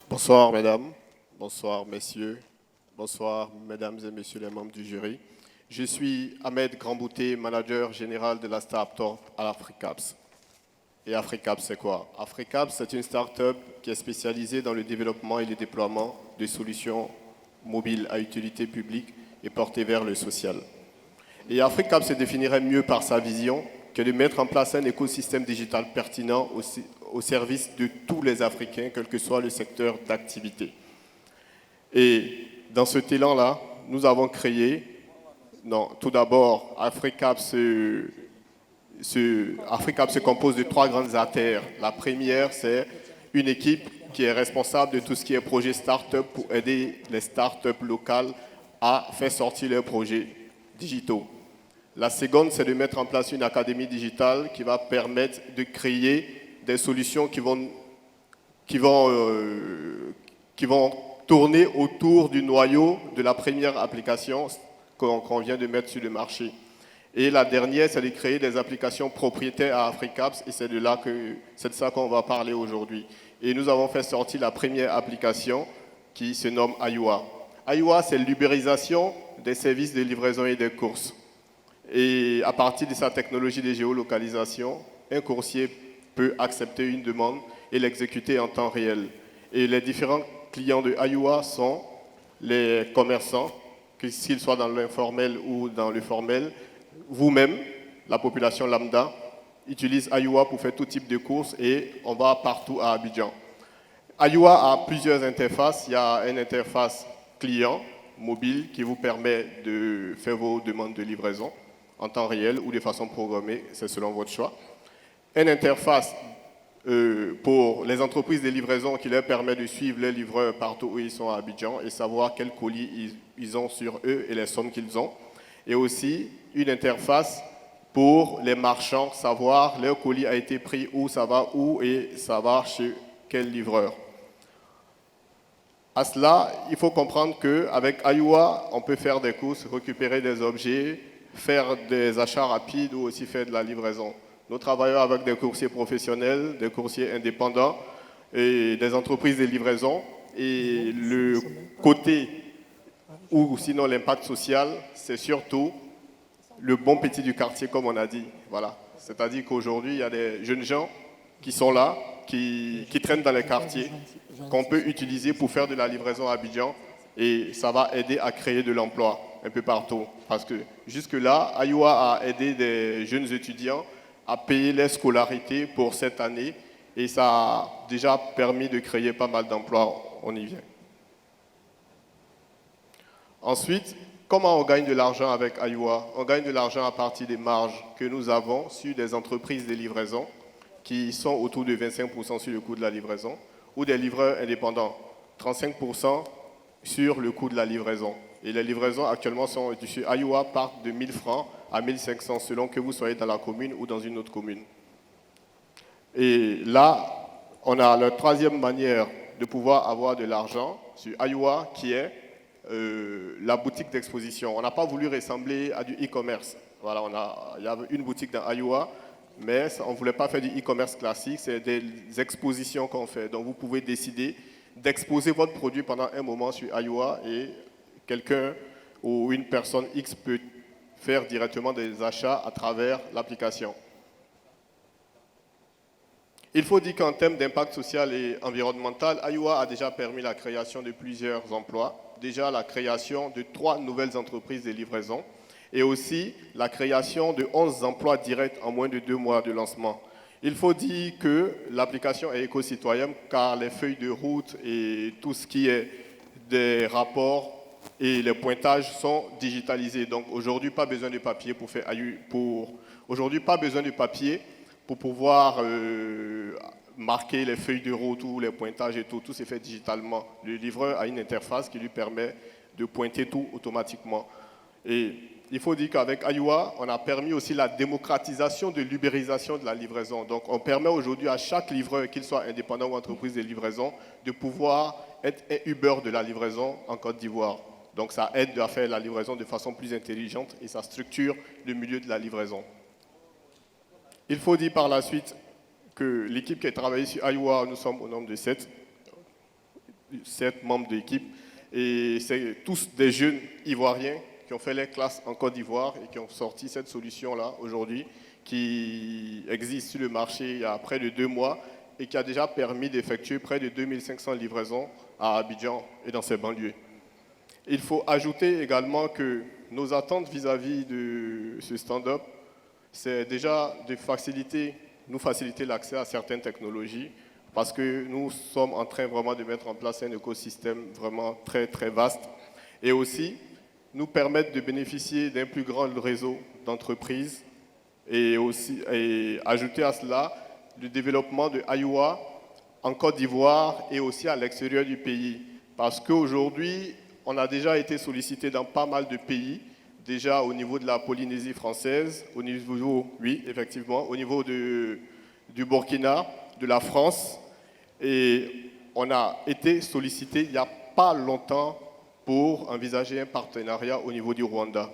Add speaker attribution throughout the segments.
Speaker 1: Bonsoir mesdames, bonsoir messieurs, bonsoir mesdames et messieurs les membres du jury. Je suis Ahmed Grandbouté, manager général de la start-up à Africaps. Et Africaps, c'est quoi? Africaps, c'est une start-up qui est spécialisée dans le développement et le déploiement de solutions mobiles à utilité publique et portées vers le social. Et Africaps se définirait mieux par sa vision que de mettre en place un écosystème digital pertinent au service de tous les Africains, quel que soit le secteur d'activité. Et dans ce élan-là, nous avons créé, tout d'abord, Africaps se compose de 3 grandes artères. La première, c'est une équipe qui est responsable de tout ce qui est projet start-up pour aider les start-up locales à faire sortir leurs projets digitaux. La seconde, c'est de mettre en place une académie digitale qui va permettre de créer des solutions qui vont tourner autour du noyau de la première application qu'on vient de mettre sur le marché. Et la dernière, c'est de créer des applications propriétaires à Africaps, et c'est de ça qu'on va parler aujourd'hui. Et nous avons fait sortir la première application qui se nomme Ayua. Ayua, c'est l'ubérisation des services de livraison et des courses. Et à partir de sa technologie de géolocalisation, un coursier peut accepter une demande et l'exécuter en temps réel. Et les différents clients de Ayua sont les commerçants, qu'ils soient dans l'informel ou dans le formel. Vous-même, la population lambda, utilise Ayua pour faire tout type de courses et on va partout à Abidjan. Ayua a plusieurs interfaces. Il y a une interface client mobile qui vous permet de faire vos demandes de livraison en temps réel ou de façon programmée, c'est selon votre choix. Une interface pour les entreprises de livraison qui leur permet de suivre les livreurs partout où ils sont à Abidjan et savoir quels colis ils ont sur eux et les sommes qu'ils ont. Et aussi une interface pour les marchands, savoir leur colis a été pris où, ça va où et ça va chez quel livreur. À cela, il faut comprendre qu'avec Ayua, on peut faire des courses, récupérer des objets, faire des achats rapides ou aussi faire de la livraison. Nous travaillons avec des coursiers professionnels, des coursiers indépendants et des entreprises de livraison. Et le côté, ou sinon l'impact social, c'est surtout le bon petit du quartier, comme on a dit. Voilà. C'est-à-dire qu'aujourd'hui, il y a des jeunes gens qui sont là, qui traînent dans les quartiers, qu'on peut utiliser pour faire de la livraison à Abidjan. Et ça va aider à créer de l'emploi un peu partout. Parce que jusque-là, Ayua a aidé des jeunes étudiants à payer leur scolarité pour cette année. Et ça a déjà permis de créer pas mal d'emplois. On y vient. Ensuite, comment on gagne de l'argent avec Ayua? On gagne de l'argent à partir des marges que nous avons sur des entreprises de livraison qui sont autour de 25% sur le coût de la livraison ou des livreurs indépendants, 35% sur le coût de la livraison. Et les livraisons actuellement sont sur Ayua partent de 1000 francs à 1500 selon que vous soyez dans la commune ou dans une autre commune. Et là, on a la troisième manière de pouvoir avoir de l'argent sur Ayua qui est la boutique d'exposition. On n'a pas voulu ressembler à du e-commerce. Voilà, il y avait une boutique dans Ayua, mais on ne voulait pas faire du e-commerce classique, c'est des expositions qu'on fait. Donc vous pouvez décider d'exposer votre produit pendant un moment sur Ayua et quelqu'un ou une personne X peut faire directement des achats à travers l'application. Il faut dire qu'en termes d'impact social et environnemental, Ayua a déjà permis la création de plusieurs emplois, déjà la création de 3 nouvelles entreprises de livraison et aussi la création de 11 emplois directs en moins de 2 mois de lancement. Il faut dire que l'application est éco-citoyenne car les feuilles de route et tout ce qui est des rapports et les pointages sont digitalisés. Donc aujourd'hui, pas besoin de papier pour faire aujourd'hui, pas besoin de papier pour pouvoir marquer les feuilles de route ou les pointages et tout se fait digitalement. Le livreur a une interface qui lui permet de pointer tout automatiquement. Et il faut dire qu'avec Ayua, on a permis aussi la démocratisation de l'ubérisation de la livraison. Donc on permet aujourd'hui à chaque livreur, qu'il soit indépendant ou entreprise de livraison, de pouvoir être un Uber de la livraison en Côte d'Ivoire. Donc ça aide à faire la livraison de façon plus intelligente et ça structure le milieu de la livraison. Il faut dire par la suite que l'équipe qui a travaillé sur Ayua, nous sommes au nombre de 7. 7 membres de l'équipe. Et c'est tous des jeunes ivoiriens qui ont fait les classes en Côte d'Ivoire et qui ont sorti cette solution-là aujourd'hui, qui existe sur le marché il y a près de 2 mois et qui a déjà permis d'effectuer près de 2500 livraisons à Abidjan et dans ses banlieues. Il faut ajouter également que nos attentes vis-à-vis de ce stand-up, c'est déjà de nous faciliter l'accès à certaines technologies, parce que nous sommes en train vraiment de mettre en place un écosystème vraiment très, très vaste, et aussi nous permettre de bénéficier d'un plus grand réseau d'entreprises, et ajouter à cela le développement de IUA en Côte d'Ivoire et aussi à l'extérieur du pays. Parce qu'aujourd'hui, on a déjà été sollicité dans pas mal de pays, déjà au niveau de la Polynésie française, au niveau, oui, effectivement, au niveau du Burkina, de la France, et on a été sollicité il n'y a pas longtemps pour envisager un partenariat au niveau du Rwanda.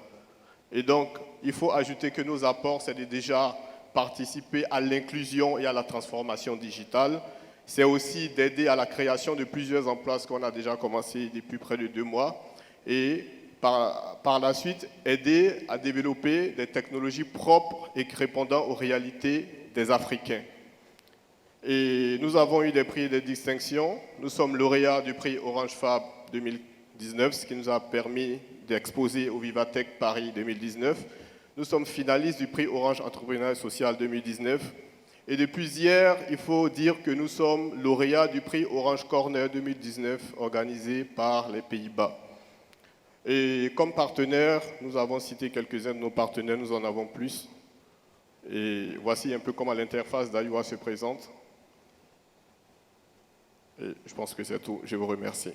Speaker 1: Et donc, il faut ajouter que nos apports, c'est de déjà participer à l'inclusion et à la transformation digitale. C'est aussi d'aider à la création de plusieurs emplois, ce qu'on a déjà commencé depuis près de 2 mois. Et par la suite, aider à développer des technologies propres et répondant aux réalités des Africains. Et nous avons eu des prix et des distinctions. Nous sommes lauréats du prix Orange Fab 2019, ce qui nous a permis d'exposer au Vivatech Paris 2019. Nous sommes finalistes du prix Orange Entrepreneuriat Social 2019. Et depuis hier, il faut dire que nous sommes lauréats du prix Orange Corner 2019, organisé par les Pays-Bas. Et comme partenaires, nous avons cité quelques-uns de nos partenaires, nous en avons plus. Et voici un peu comment l'interface d'IUA se présente. Et je pense que c'est tout. Je vous remercie.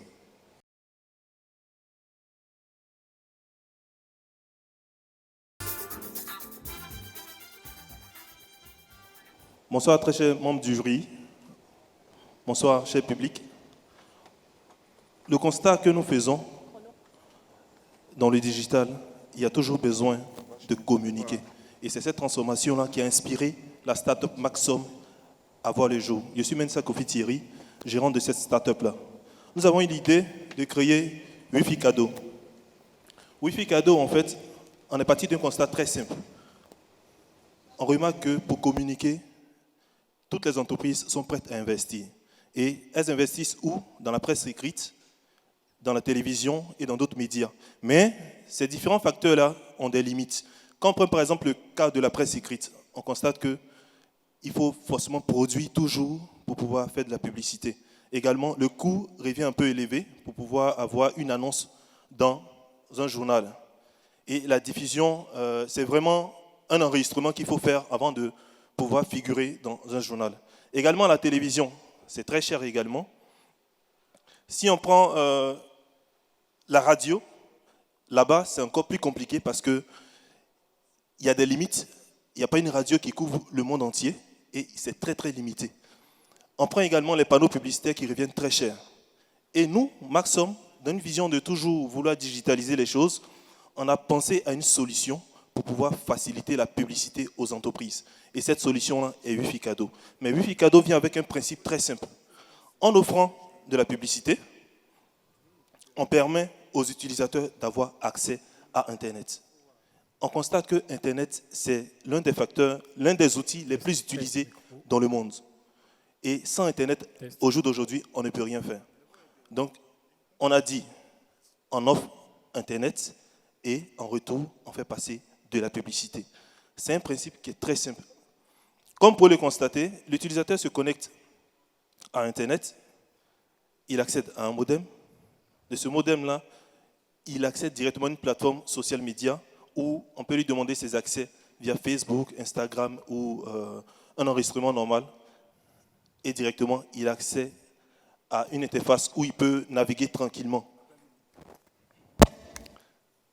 Speaker 2: Bonsoir, très chers membres du jury. Bonsoir, cher public. Le constat que nous faisons dans le digital, il y a toujours besoin de communiquer. Et c'est cette transformation-là qui a inspiré la start-up Maxom à voir le jour. Je suis Mensa Kofi Thierry, gérant de cette start-up-là. Nous avons eu l'idée de créer Wi-Fi Cadeau. Wi-Fi Cadeau, en fait, on est parti d'un constat très simple. On remarque que pour communiquer, toutes les entreprises sont prêtes à investir. Et elles investissent où? Dans la presse écrite, dans la télévision et dans d'autres médias. Mais ces différents facteurs-là ont des limites. Quand on prend par exemple le cas de la presse écrite, on constate qu'il faut forcément produire toujours pour pouvoir faire de la publicité. Également, le coût revient un peu élevé pour pouvoir avoir une annonce dans un journal. Et la diffusion, c'est vraiment un enregistrement qu'il faut faire avant de pouvoir figurer dans un journal. Également, la télévision, c'est très cher également. Si on prend la radio, là-bas, c'est encore plus compliqué parce qu'il y a des limites. Il n'y a pas une radio qui couvre le monde entier et c'est très, très limité. On prend également les panneaux publicitaires qui reviennent très chers. Et nous, Maxom, dans une vision de toujours vouloir digitaliser les choses, on a pensé à une solution pour pouvoir faciliter la publicité aux entreprises. Et cette solution-là est Wi-Fi Cadeau. Mais Wi-Fi Cadeau vient avec un principe très simple. En offrant de la publicité, on permet aux utilisateurs d'avoir accès à Internet. On constate que Internet, c'est l'un des facteurs, l'un des outils les plus utilisés dans le monde. Et sans Internet, au jour d'aujourd'hui, on ne peut rien faire. Donc, on a dit, on offre Internet et en retour, on fait passer de la publicité. C'est un principe qui est très simple. Comme pour le constater, l'utilisateur se connecte à Internet, il accède à un modem. De ce modem-là, il accède directement à une plateforme social media où on peut lui demander ses accès via Facebook, Instagram ou un enregistrement normal. Et directement, il a accès à une interface où il peut naviguer tranquillement.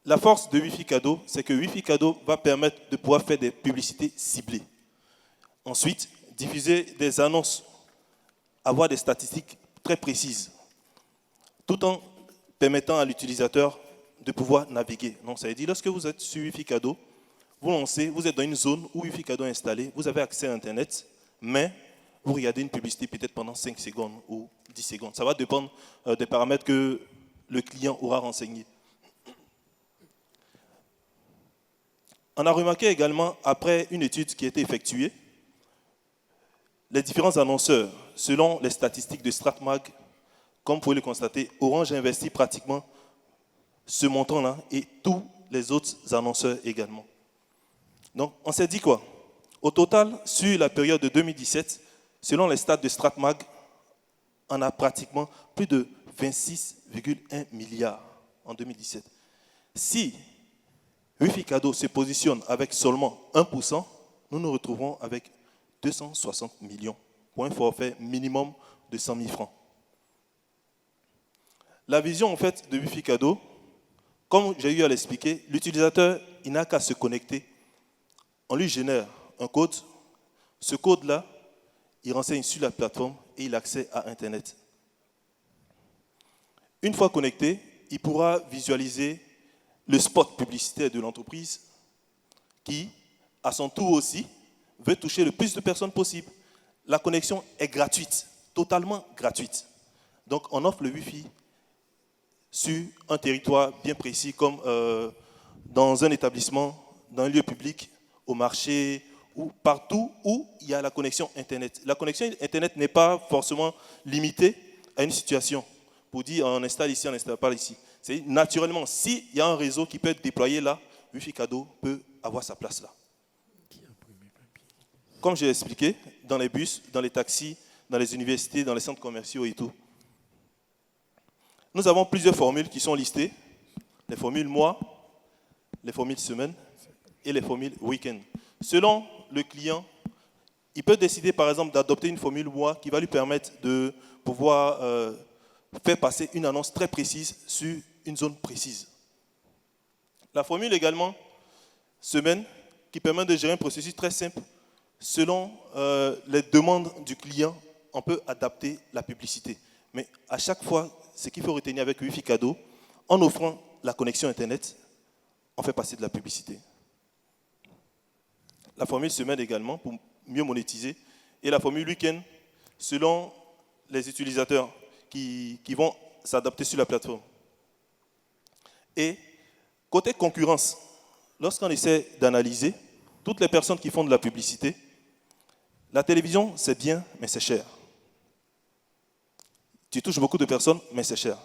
Speaker 2: La force de Wi-Fi Cadeau, c'est que Wi-Fi Cadeau va permettre de pouvoir faire des publicités ciblées. Ensuite, diffuser des annonces, avoir des statistiques très précises, tout en permettant à l'utilisateur de pouvoir naviguer. Donc, ça veut dire, lorsque vous êtes sur Wi-Fi Cadeau, vous lancez, vous êtes dans une zone où Wi-Fi Cadeau est installé, vous avez accès à Internet, mais vous regardez une publicité peut-être pendant 5 secondes ou 10 secondes. Ça va dépendre des paramètres que le client aura renseignés. On a remarqué également, après une étude qui a été effectuée, les différents annonceurs, selon les statistiques de StratMag, comme vous pouvez le constater, Orange a investi pratiquement ce montant-là et tous les autres annonceurs également. Donc, on s'est dit quoi? Au total, sur la période de 2017, selon les stats de StratMag, on a pratiquement plus de 26,1 milliards en 2017. Si Wi-Fi Cadeau se positionne avec seulement 1%, nous nous retrouverons avec 260 millions pour un forfait minimum de 100 000 francs. La vision en fait de Wi-Fi Cadeau, comme j'ai eu à l'expliquer, l'utilisateur il n'a qu'à se connecter. On lui génère un code. Ce code-là, il renseigne sur la plateforme et il a accès à Internet. Une fois connecté, il pourra visualiser le spot publicitaire de l'entreprise qui, à son tour aussi, veut toucher le plus de personnes possible. La connexion est gratuite, totalement gratuite. Donc, on offre le Wi-Fi sur un territoire bien précis, comme dans un établissement, dans un lieu public, au marché, ou partout où il y a la connexion Internet. La connexion Internet n'est pas forcément limitée à une situation. Pour dire on installe ici, on n'installe pas ici. C'est naturellement, s'il y a un réseau qui peut être déployé là, Wi-Fi Cadeau peut avoir sa place là. Comme j'ai expliqué, dans les bus, dans les taxis, dans les universités, dans les centres commerciaux et tout. Nous avons plusieurs formules qui sont listées. Les formules mois, les formules semaine et les formules week-end. Selon le client, il peut décider par exemple d'adopter une formule mois qui va lui permettre de pouvoir faire passer une annonce très précise sur une zone précise. La formule également semaine qui permet de gérer un processus très simple. Selon les demandes du client, on peut adapter la publicité. Mais à chaque fois, ce qu'il faut retenir avec Wi-Fi Cadeau, en offrant la connexion Internet, on fait passer de la publicité. La formule semaine également, pour mieux monétiser. Et la formule week-end, selon les utilisateurs qui vont s'adapter sur la plateforme. Et côté concurrence, lorsqu'on essaie d'analyser, toutes les personnes qui font de la publicité, la télévision, c'est bien, mais c'est cher. Tu touches beaucoup de personnes, mais c'est cher.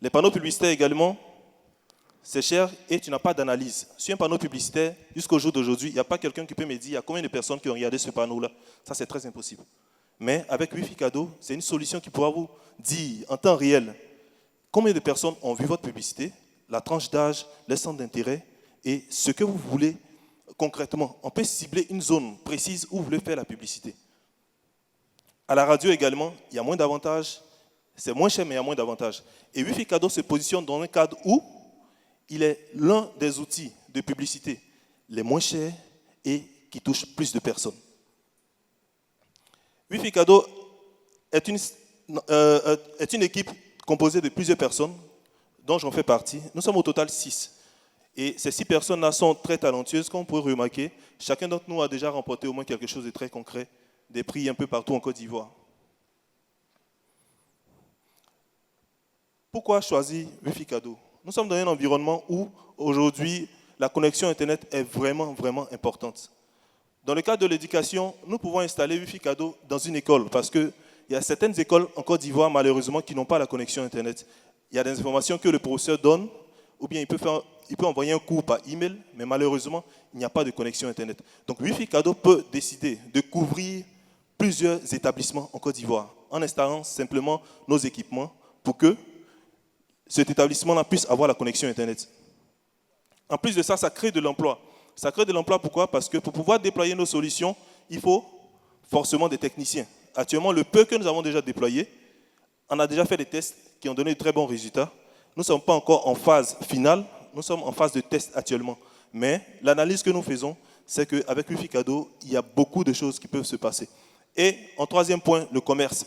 Speaker 2: Les panneaux publicitaires également, c'est cher et tu n'as pas d'analyse. Sur un panneau publicitaire, jusqu'au jour d'aujourd'hui, il n'y a pas quelqu'un qui peut me dire il y a combien de personnes qui ont regardé ce panneau-là. Ça, c'est très impossible. Mais avec Wi-Fi Cadeau, c'est une solution qui pourra vous dire en temps réel combien de personnes ont vu votre publicité, la tranche d'âge, les centres d'intérêt et ce que vous voulez concrètement. On peut cibler une zone précise où vous voulez faire la publicité. À la radio également, il y a moins d'avantages. C'est moins cher, mais il y a moins d'avantages. Et Wi-Fi Cadeau se positionne dans un cadre où il est l'un des outils de publicité les moins chers et qui touche plus de personnes. Wi-Fi Cadeau est une équipe composée de plusieurs personnes, dont j'en fais partie. Nous sommes au total 6. Et ces 6 personnes-là sont très talentueuses. Comme vous pouvez remarquer, chacun d'entre nous a déjà remporté au moins quelque chose de très concret, des prix un peu partout en Côte d'Ivoire. Pourquoi choisir Wi-Fi Cadeau? Nous sommes dans un environnement où, aujourd'hui, la connexion Internet est vraiment, vraiment importante. Dans le cadre de l'éducation, nous pouvons installer Wi-Fi Cadeau dans une école parce qu'il y a certaines écoles en Côte d'Ivoire, malheureusement, qui n'ont pas la connexion Internet. Il y a des informations que le professeur donne, ou bien il peut envoyer un cours par email, mais malheureusement, il n'y a pas de connexion Internet. Donc, Wi-Fi Cadeau peut décider de couvrir plusieurs établissements en Côte d'Ivoire en installant simplement nos équipements pour que cet établissement-là puisse avoir la connexion Internet. En plus de ça, ça crée de l'emploi. Ça crée de l'emploi pourquoi? Parce que pour pouvoir déployer nos solutions, il faut forcément des techniciens. Actuellement, le peu que nous avons déjà déployé, on a déjà fait des tests qui ont donné de très bons résultats. Nous ne sommes pas encore en phase finale, nous sommes en phase de test actuellement. Mais l'analyse que nous faisons, c'est qu'avec Wi-Fi Cadeau, il y a beaucoup de choses qui peuvent se passer. Et en troisième point, le commerce.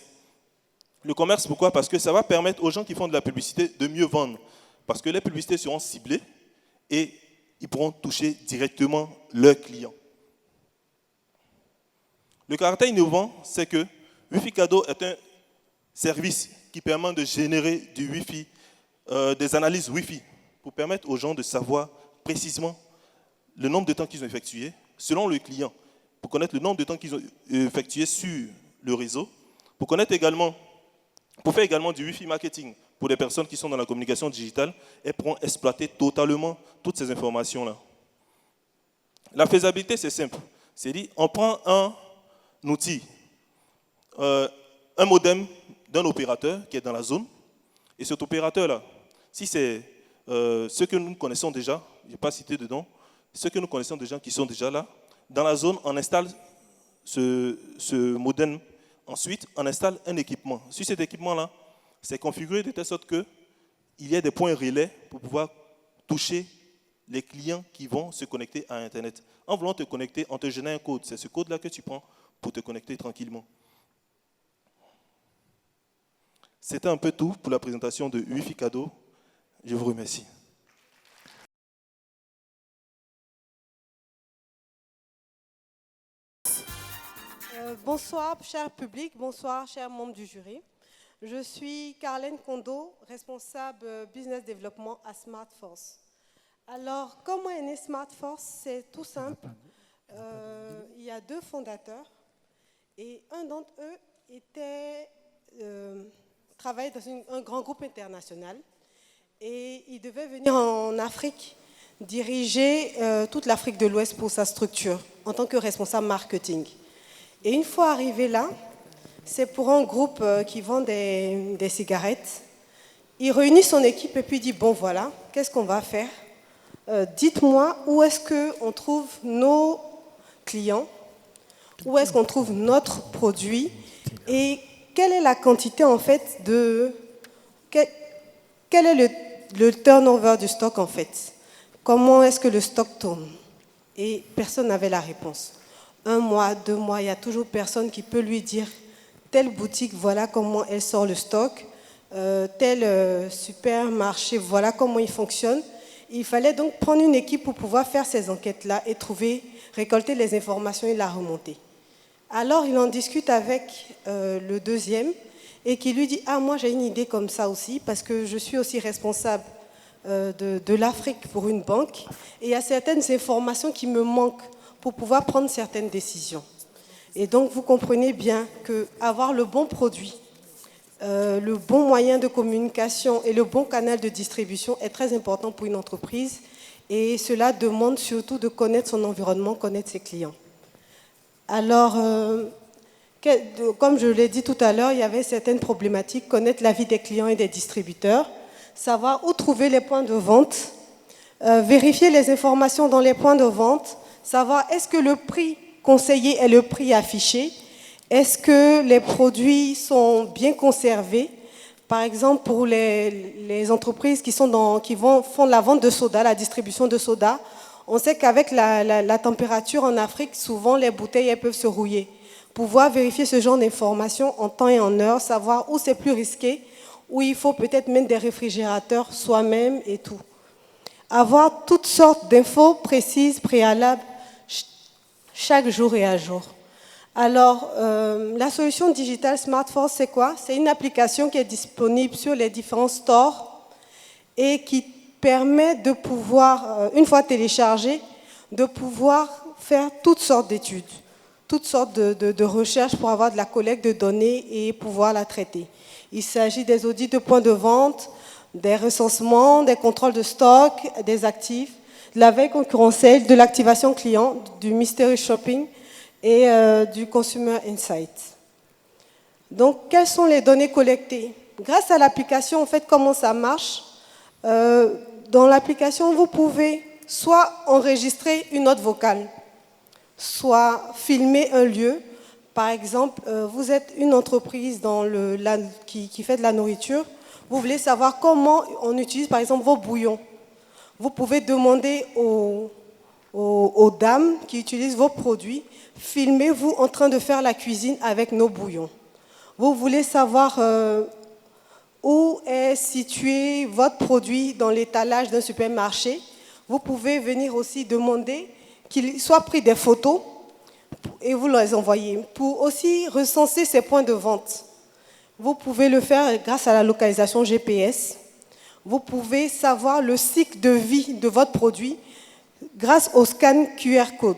Speaker 2: Le commerce, pourquoi? Parce que ça va permettre aux gens qui font de la publicité de mieux vendre. Parce que les publicités seront ciblées et ils pourront toucher directement leurs clients. Le caractère innovant, c'est que Wi-Fi Cadeau est un service qui permet de générer du Wi-Fi, des analyses Wi-Fi, pour permettre aux gens de savoir précisément le nombre de temps qu'ils ont effectué, selon le client, pour connaître le nombre de temps qu'ils ont effectué sur le réseau, pour faire également du Wi-Fi marketing pour les personnes qui sont dans la communication digitale et pourront exploiter totalement toutes ces informations-là. La faisabilité, c'est simple. C'est-à-dire, on prend un outil, un modem d'un opérateur qui est dans la zone, et cet opérateur-là, si c'est ceux que nous connaissons déjà, je n'ai pas cité dedans, ceux que nous connaissons déjà qui sont déjà là, dans la zone, on installe ce modem. Ensuite, on installe un équipement. Sur cet équipement-là, c'est configuré de telle sorte qu'il y ait des points relais pour pouvoir toucher les clients qui vont se connecter à Internet. En voulant te connecter, on te génère un code. C'est ce code-là que tu prends pour te connecter tranquillement. C'était un peu tout pour la présentation de Wi-Fi Cadeau. Je vous remercie.
Speaker 3: Bonsoir, cher public, bonsoir, chers membres du jury. Je suis Carlène Kondo, responsable business développement à SmartForce. Alors, comment est né SmartForce? C'est tout simple. Il y a 2 fondateurs et un d'entre eux travaillait dans un grand groupe international et il devait venir en Afrique diriger toute l'Afrique de l'Ouest pour sa structure en tant que responsable marketing. Et une fois arrivé là, c'est pour un groupe qui vend des cigarettes. Il réunit son équipe et puis dit, bon voilà, qu'est-ce qu'on va faire? Dites-moi où est-ce qu'on trouve nos clients, où est-ce qu'on trouve notre produit et quelle est la quantité en fait quel est le turnover du stock en fait? Comment est-ce que le stock tourne? Et personne n'avait la réponse. 1 mois, 2 mois, il n'y a toujours personne qui peut lui dire telle boutique, voilà comment elle sort le stock, tel supermarché, voilà comment il fonctionne. Il fallait donc prendre une équipe pour pouvoir faire ces enquêtes-là et récolter les informations et la remonter. Alors il en discute avec le deuxième et qui lui dit « Ah, moi j'ai une idée comme ça aussi parce que je suis aussi responsable de l'Afrique pour une banque et il y a certaines informations qui me manquent pour pouvoir prendre certaines décisions. » Et donc, vous comprenez bien qu'avoir le bon produit, le bon moyen de communication et le bon canal de distribution est très important pour une entreprise. Et cela demande surtout de connaître son environnement, connaître ses clients. Alors, comme je l'ai dit tout à l'heure, il y avait certaines problématiques, connaître la vie des clients et des distributeurs, savoir où trouver les points de vente, vérifier les informations dans les points de vente, savoir est-ce que le prix conseillé est le prix affiché, est-ce que les produits sont bien conservés. Par exemple, pour les entreprises qui font la vente de soda, la distribution de soda, on sait qu'avec la température en Afrique, souvent les bouteilles elles peuvent se rouiller. Pouvoir vérifier ce genre d'informations en temps et en heure, savoir où c'est plus risqué, où il faut peut-être mettre des réfrigérateurs soi-même et tout. Avoir toutes sortes d'infos précises, préalables, chaque jour et à jour. Alors, la solution digitale SmartForce, c'est quoi? C'est une application qui est disponible sur les différents stores et qui permet de pouvoir, une fois téléchargée, de pouvoir faire toutes sortes d'études, toutes sortes de recherches pour avoir de la collecte de données et pouvoir la traiter. Il s'agit des audits de points de vente, des recensements, des contrôles de stock, des actifs, de la veille concurrentielle, de l'activation client, du mystery shopping et du consumer insight. Donc, quelles sont les données collectées? Grâce à l'application, en fait, comment ça marche? Dans l'application, vous pouvez soit enregistrer une note vocale, soit filmer un lieu. Par exemple, vous êtes une entreprise qui fait de la nourriture. Vous voulez savoir comment on utilise, par exemple, vos bouillons. Vous pouvez demander aux dames qui utilisent vos produits, filmez-vous en train de faire la cuisine avec nos bouillons. Vous voulez savoir où est situé votre produit dans l'étalage d'un supermarché. Vous pouvez venir aussi demander qu'il soit pris des photos et vous les envoyez pour aussi recenser ces points de vente. Vous pouvez le faire grâce à la localisation GPS. Vous pouvez savoir le cycle de vie de votre produit grâce au scan QR code.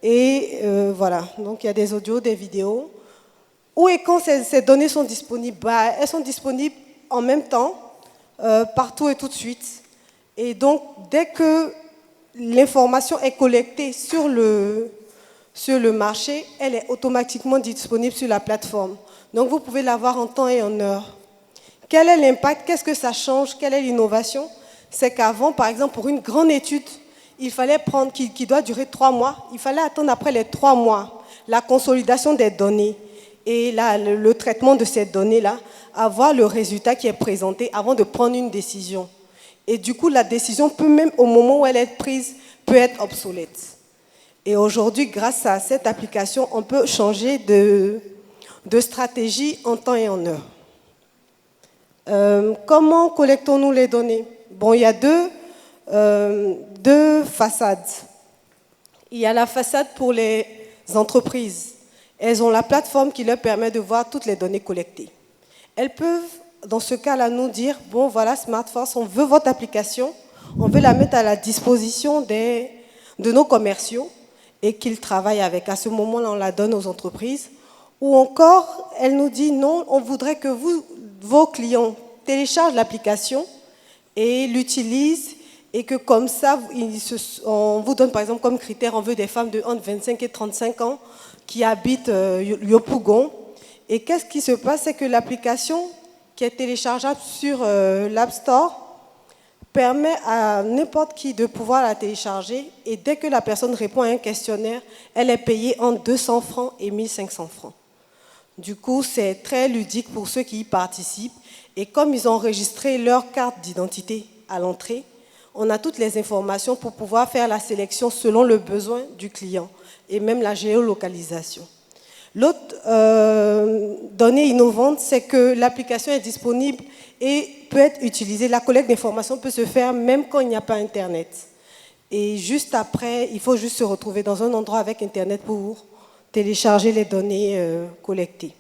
Speaker 3: Et voilà, donc il y a des audios, des vidéos. Où et quand ces données sont disponibles? Elles sont disponibles en même temps, partout et tout de suite. Et donc, dès que l'information est collectée sur le marché, elle est automatiquement disponible sur la plateforme. Donc, vous pouvez l'avoir en temps et en heure. Quel est l'impact? Qu'est-ce que ça change? Quelle est l'innovation? C'est qu'avant, par exemple, pour une grande étude, il fallait prendre, qui doit durer 3 mois, il fallait attendre après les 3 mois la consolidation des données et le traitement de ces données-là, avoir le résultat qui est présenté avant de prendre une décision. Et du coup, la décision peut même, au moment où elle est prise, peut être obsolète. Et aujourd'hui, grâce à cette application, on peut changer de stratégie en temps et en heure. Comment collectons-nous les données? Bon, il y a deux façades. Il y a la façade pour les entreprises. Elles ont la plateforme qui leur permet de voir toutes les données collectées. Elles peuvent, dans ce cas-là, nous dire, bon, voilà, SmartForce, on veut votre application, on veut la mettre à la disposition de nos commerciaux et qu'ils travaillent avec. À ce moment-là, on la donne aux entreprises. Ou encore, elle nous dit, non, on voudrait que vos clients téléchargent l'application et l'utilisent et que comme ça, on vous donne par exemple comme critère, on veut des femmes de entre 25 et 35 ans qui habitent Yopougon. Et qu'est-ce qui se passe? C'est que l'application qui est téléchargeable sur l'App Store permet à n'importe qui de pouvoir la télécharger et dès que la personne répond à un questionnaire, elle est payée entre 200 francs et 1500 francs. Du coup, c'est très ludique pour ceux qui y participent et comme ils ont enregistré leur carte d'identité à l'entrée, on a toutes les informations pour pouvoir faire la sélection selon le besoin du client et même la géolocalisation. L'autre donnée innovante, c'est que l'application est disponible et peut être utilisée. La collecte d'informations peut se faire même quand il n'y a pas Internet. Et juste après, il faut juste se retrouver dans un endroit avec Internet pour télécharger les données collectées.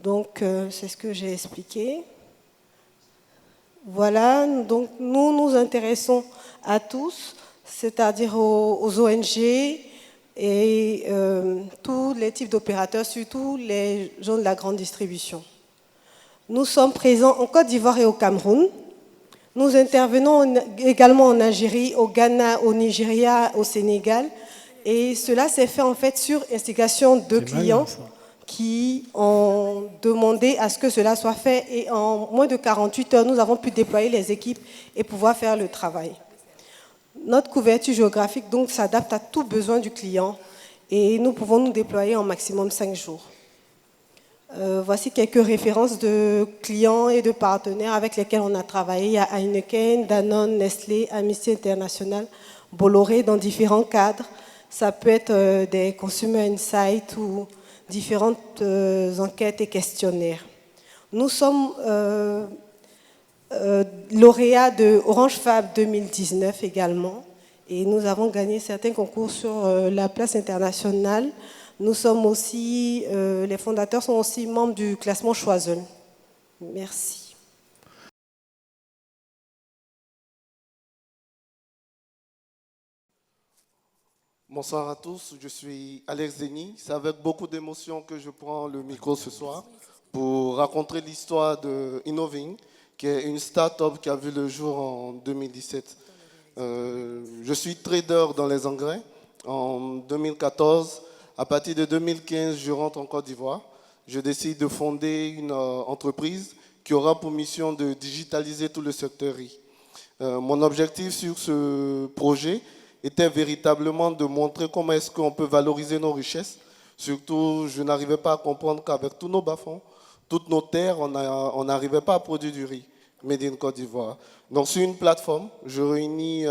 Speaker 3: Donc, c'est ce que j'ai expliqué. Voilà, donc nous nous intéressons à tous, c'est-à-dire aux ONG et tous les types d'opérateurs, surtout les gens de la grande distribution. Nous sommes présents en Côte d'Ivoire et au Cameroun. Nous intervenons également en Algérie, au Ghana, au Nigeria, au Sénégal. Et cela s'est fait en fait sur instigation de clients qui ont demandé à ce que cela soit fait. Et en moins de 48 heures, nous avons pu déployer les équipes et pouvoir faire le travail. Notre couverture géographique donc s'adapte à tout besoin du client et nous pouvons nous déployer en maximum 5 jours. Voici quelques références de clients et de partenaires avec lesquels on a travaillé. Il y a Heineken, Danone, Nestlé, Amnesty International, Bolloré dans différents cadres. Ça peut être des Consumer Insights ou différentes enquêtes et questionnaires. Nous sommes lauréats de Orange Fab 2019 également et nous avons gagné certains concours sur la place internationale. Nous sommes aussi, les fondateurs sont aussi membres du classement Choiseul. Merci.
Speaker 4: Bonsoir à tous, je suis Alex Zeni. C'est avec beaucoup d'émotion que je prends le micro ce soir pour raconter l'histoire de Innoving, qui est une start-up qui a vu le jour en 2017. Je suis trader dans les engrais en 2014. À partir de 2015, je rentre en Côte d'Ivoire. Je décide de fonder une entreprise qui aura pour mission de digitaliser tout le secteur riz. Mon objectif sur ce projet était véritablement de montrer comment est-ce qu'on peut valoriser nos richesses. Surtout, je n'arrivais pas à comprendre qu'avec tous nos bas-fonds, toutes nos terres, on n'arrivait pas à produire du riz made in Côte d'Ivoire. Donc sur une plateforme, je réunis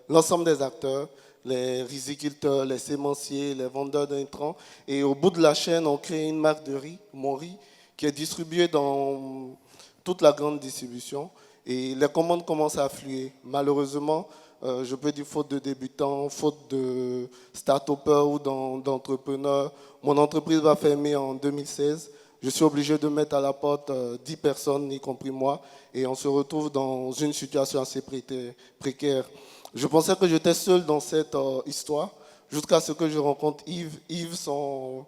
Speaker 4: l'ensemble des acteurs, les riziculteurs, les sémenciers, les vendeurs d'intrants. Et au bout de la chaîne, on crée une marque de riz, Mon Riz, qui est distribuée dans toute la grande distribution. Et les commandes commencent à affluer. Malheureusement, Je peux dire faute de débutants, faute de start-upers ou d'entrepreneurs. Mon entreprise va fermer en 2016. Je suis obligé de mettre à la porte 10 personnes, y compris moi, et on se retrouve dans une situation assez précaire. Je pensais que j'étais seul dans cette histoire, jusqu'à ce que je rencontre Yves. Yves, son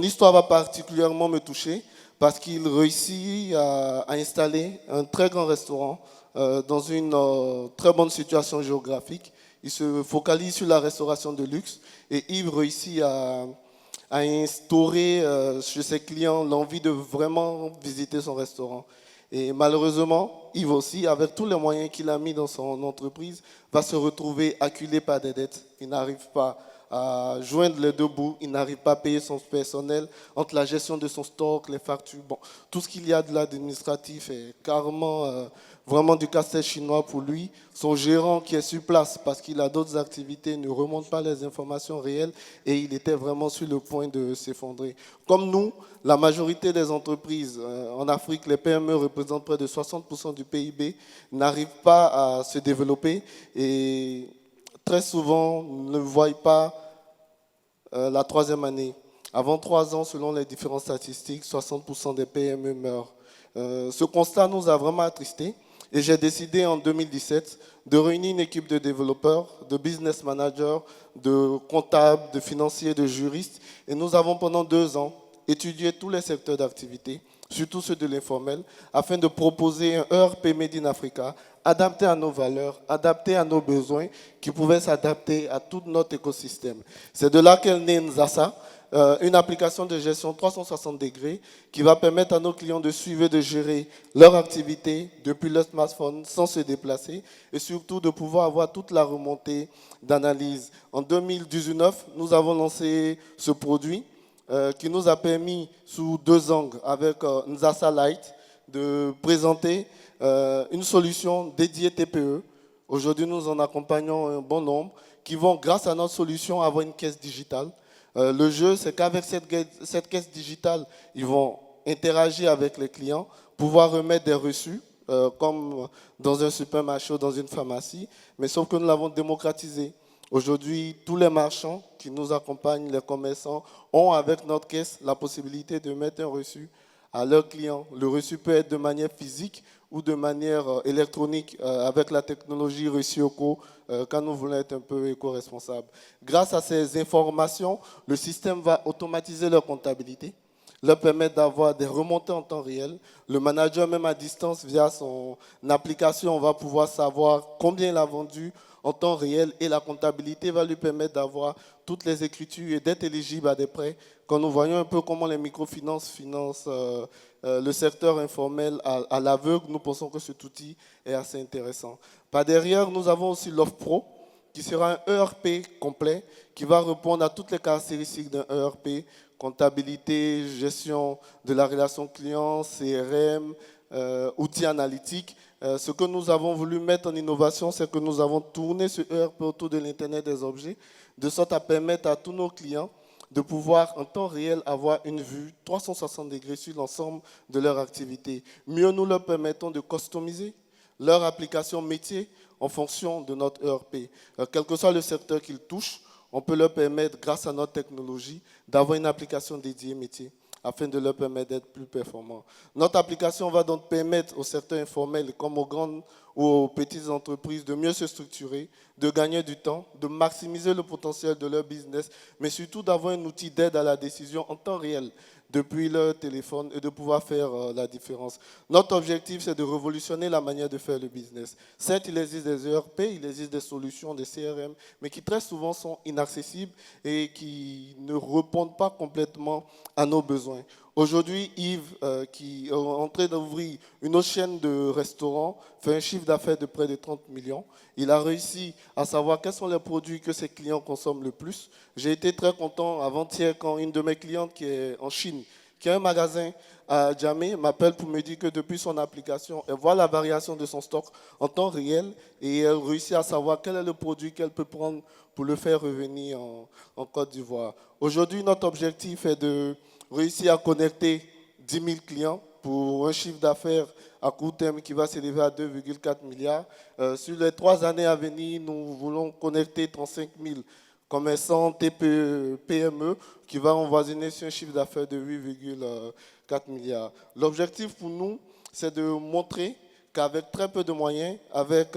Speaker 4: histoire va particulièrement me toucher, parce qu'il réussit à installer un très grand restaurant dans une très bonne situation géographique. Il se focalise sur la restauration de luxe, et Yves réussit à instaurer chez ses clients l'envie de vraiment visiter son restaurant. Et malheureusement, Yves aussi, avec tous les moyens qu'il a mis dans son entreprise, va se retrouver acculé par des dettes. Il n'arrive pas à joindre les deux bouts, il n'arrive pas à payer son personnel entre la gestion de son stock, les factures. Bon, tout ce qu'il y a de l'administratif est carrément vraiment du casse-tête chinois pour lui. Son gérant qui est sur place parce qu'il a d'autres activités ne remonte pas les informations réelles et il était vraiment sur le point de s'effondrer. Comme nous, la majorité des entreprises en Afrique, les PME représentent près de 60% du PIB, n'arrivent pas à se développer et très souvent ne voient pas la troisième année. Avant 3 ans, selon les différentes statistiques, 60% des PME meurent. Ce constat nous a vraiment attristés et j'ai décidé en 2017 de réunir une équipe de développeurs, de business managers, de comptables, de financiers, de juristes. Et nous avons pendant 2 ans étudié tous les secteurs d'activité, surtout ceux de l'informel, afin de proposer un ERP Made in Africa, adapté à nos valeurs, adapté à nos besoins, qui pouvait s'adapter à tout notre écosystème. C'est de là qu'est née Nzasa, une application de gestion 360 degrés qui va permettre à nos clients de suivre et de gérer leur activité depuis leur smartphone sans se déplacer et surtout de pouvoir avoir toute la remontée d'analyse. En 2019, nous avons lancé ce produit qui nous a permis, sous 2 angles, avec Nzasa Lite, de présenter une solution dédiée TPE. Aujourd'hui, nous en accompagnons un bon nombre qui vont, grâce à notre solution, avoir une caisse digitale. Le jeu, c'est qu'avec cette caisse digitale, ils vont interagir avec les clients, pouvoir remettre des reçus, comme dans un supermarché ou dans une pharmacie, mais sauf que nous l'avons démocratisé. Aujourd'hui, tous les marchands qui nous accompagnent, les commerçants, ont avec notre caisse la possibilité de mettre un reçu à leurs clients. Le reçu peut être de manière physique ou de manière électronique avec la technologie Reçu-Eco quand nous voulons être un peu éco-responsables. Grâce à ces informations, le système va automatiser leur comptabilité, leur permettre d'avoir des remontées en temps réel. Le manager, même à distance, via son application, va pouvoir savoir combien il a vendu en temps réel et la comptabilité va lui permettre d'avoir toutes les écritures et d'être éligible à des prêts. Quand nous voyons un peu comment les microfinances financent le secteur informel à l'aveugle, nous pensons que cet outil est assez intéressant. Par derrière, nous avons aussi l'offre pro, qui sera un ERP complet, qui va répondre à toutes les caractéristiques d'un ERP, comptabilité, gestion de la relation client, CRM, outils analytiques. Ce que nous avons voulu mettre en innovation, c'est que nous avons tourné ce ERP autour de l'Internet des objets, de sorte à permettre à tous nos clients de pouvoir en temps réel avoir une vue 360 degrés sur l'ensemble de leur activité. Mieux, nous leur permettons de customiser leur application métier en fonction de notre ERP. Quel que soit le secteur qu'ils touchent, on peut leur permettre, grâce à notre technologie, d'avoir une application dédiée métier afin de leur permettre d'être plus performants. Notre application va donc permettre au secteur informel, comme aux grandes ou aux petites entreprises, de mieux se structurer, de gagner du temps, de maximiser le potentiel de leur business, mais surtout d'avoir un outil d'aide à la décision en temps réel depuis leur téléphone et de pouvoir faire la différence. Notre objectif, c'est de révolutionner la manière de faire le business. Certes, il existe des ERP, il existe des solutions, des CRM, mais qui très souvent sont inaccessibles et qui ne répondent pas complètement à nos besoins. Aujourd'hui, Yves, qui est en train d'ouvrir une autre chaîne de restaurants, fait un chiffre d'affaires de près de 30 millions. Il a réussi à savoir quels sont les produits que ses clients consomment le plus. J'ai été très content avant-hier quand une de mes clientes qui est en Chine, qui a un magasin à Djamé, m'appelle pour me dire que depuis son application, elle voit la variation de son stock en temps réel et elle réussit à savoir quel est le produit qu'elle peut prendre pour le faire revenir en Côte d'Ivoire. Aujourd'hui, notre objectif est de réussir à connecter 10 000 clients pour un chiffre d'affaires à court terme qui va s'élever à 2,4 milliards. Sur les 3 années à venir, nous voulons connecter 35 000 commerçants TPE, PME qui va envoisiner sur un chiffre d'affaires de 8,4 milliards. L'objectif pour nous, c'est de montrer qu'avec très peu de moyens, avec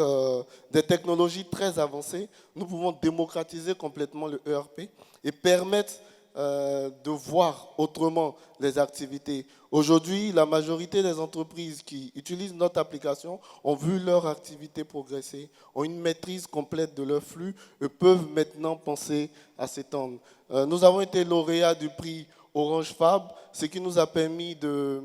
Speaker 4: des technologies très avancées, nous pouvons démocratiser complètement le ERP et permettre de voir autrement les activités. Aujourd'hui, la majorité des entreprises qui utilisent notre application ont vu leur activité progresser, ont une maîtrise complète de leur flux et peuvent maintenant penser à s'étendre. Nous avons été lauréats du prix Orange Fab, ce qui nous a permis de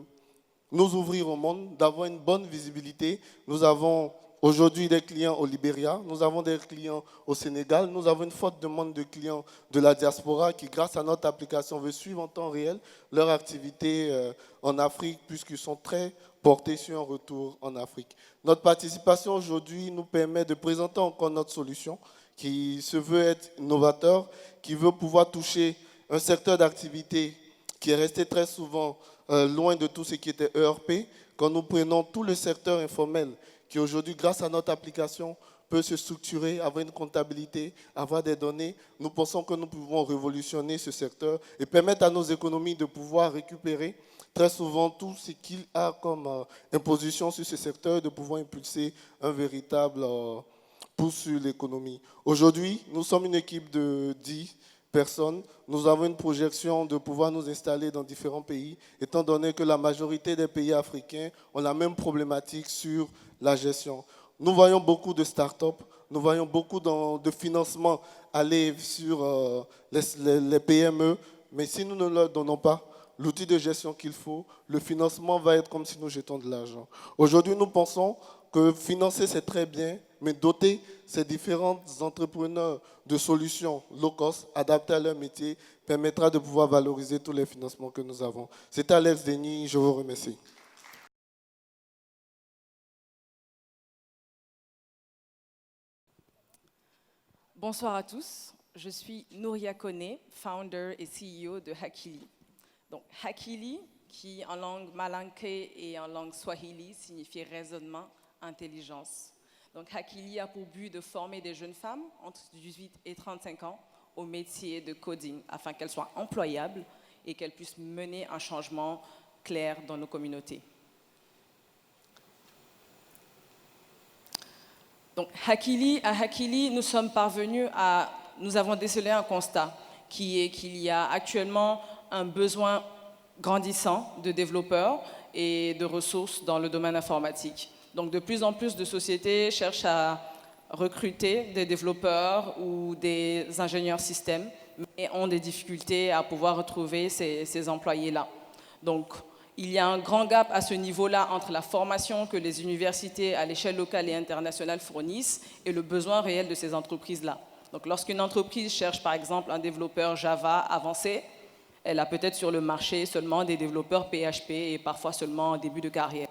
Speaker 4: nous ouvrir au monde, d'avoir une bonne visibilité. Nous avons aujourd'hui des clients au Libéria, nous avons des clients au Sénégal, nous avons une forte demande de clients de la diaspora qui, grâce à notre application, veulent suivre en temps réel leur activité en Afrique puisqu'ils sont très portés sur un retour en Afrique. Notre participation aujourd'hui nous permet de présenter encore notre solution qui se veut être innovateur, qui veut pouvoir toucher un secteur d'activité qui est resté très souvent loin de tout ce qui était ERP. Quand nous prenons tout le secteur informel qui aujourd'hui, grâce à notre application, peut se structurer, avoir une comptabilité, avoir des données. Nous pensons que nous pouvons révolutionner ce secteur et permettre à nos économies de pouvoir récupérer très souvent tout ce qu'il a comme imposition sur ce secteur, de pouvoir impulser un véritable pouce sur l'économie. Aujourd'hui, nous sommes une équipe de 10 personnes. Nous avons une projection de pouvoir nous installer dans différents pays, étant donné que la majorité des pays africains ont la même problématique sur la gestion. Nous voyons beaucoup de start-up, nous voyons beaucoup de financement aller sur les PME, mais si nous ne leur donnons pas l'outil de gestion qu'il faut, le financement va être comme si nous jetons de l'argent. Aujourd'hui, nous pensons que financer, c'est très bien, mais doter ces différents entrepreneurs de solutions low cost, adaptées à leur métier, permettra de pouvoir valoriser tous les financements que nous avons. C'était Alex Denis, je vous remercie.
Speaker 5: Bonsoir à tous, je suis Nouria Kone, founder et CEO de Hakili. Donc Hakili, qui en langue malinké et en langue swahili signifie raisonnement, intelligence. Donc Hakili a pour but de former des jeunes femmes entre 18 et 35 ans au métier de coding afin qu'elles soient employables et qu'elles puissent mener un changement clair dans nos communautés. Donc, à Hakili, nous avons décelé un constat qui est qu'il y a actuellement un besoin grandissant de développeurs et de ressources dans le domaine informatique. Donc, de plus en plus de sociétés cherchent à recruter des développeurs ou des ingénieurs système, mais ont des difficultés à pouvoir retrouver ces employés-là. Donc, il y a un grand gap à ce niveau-là entre la formation que les universités à l'échelle locale et internationale fournissent et le besoin réel de ces entreprises-là. Donc, lorsqu'une entreprise cherche, par exemple, un développeur Java avancé, elle a peut-être sur le marché seulement des développeurs PHP et parfois seulement en début de carrière.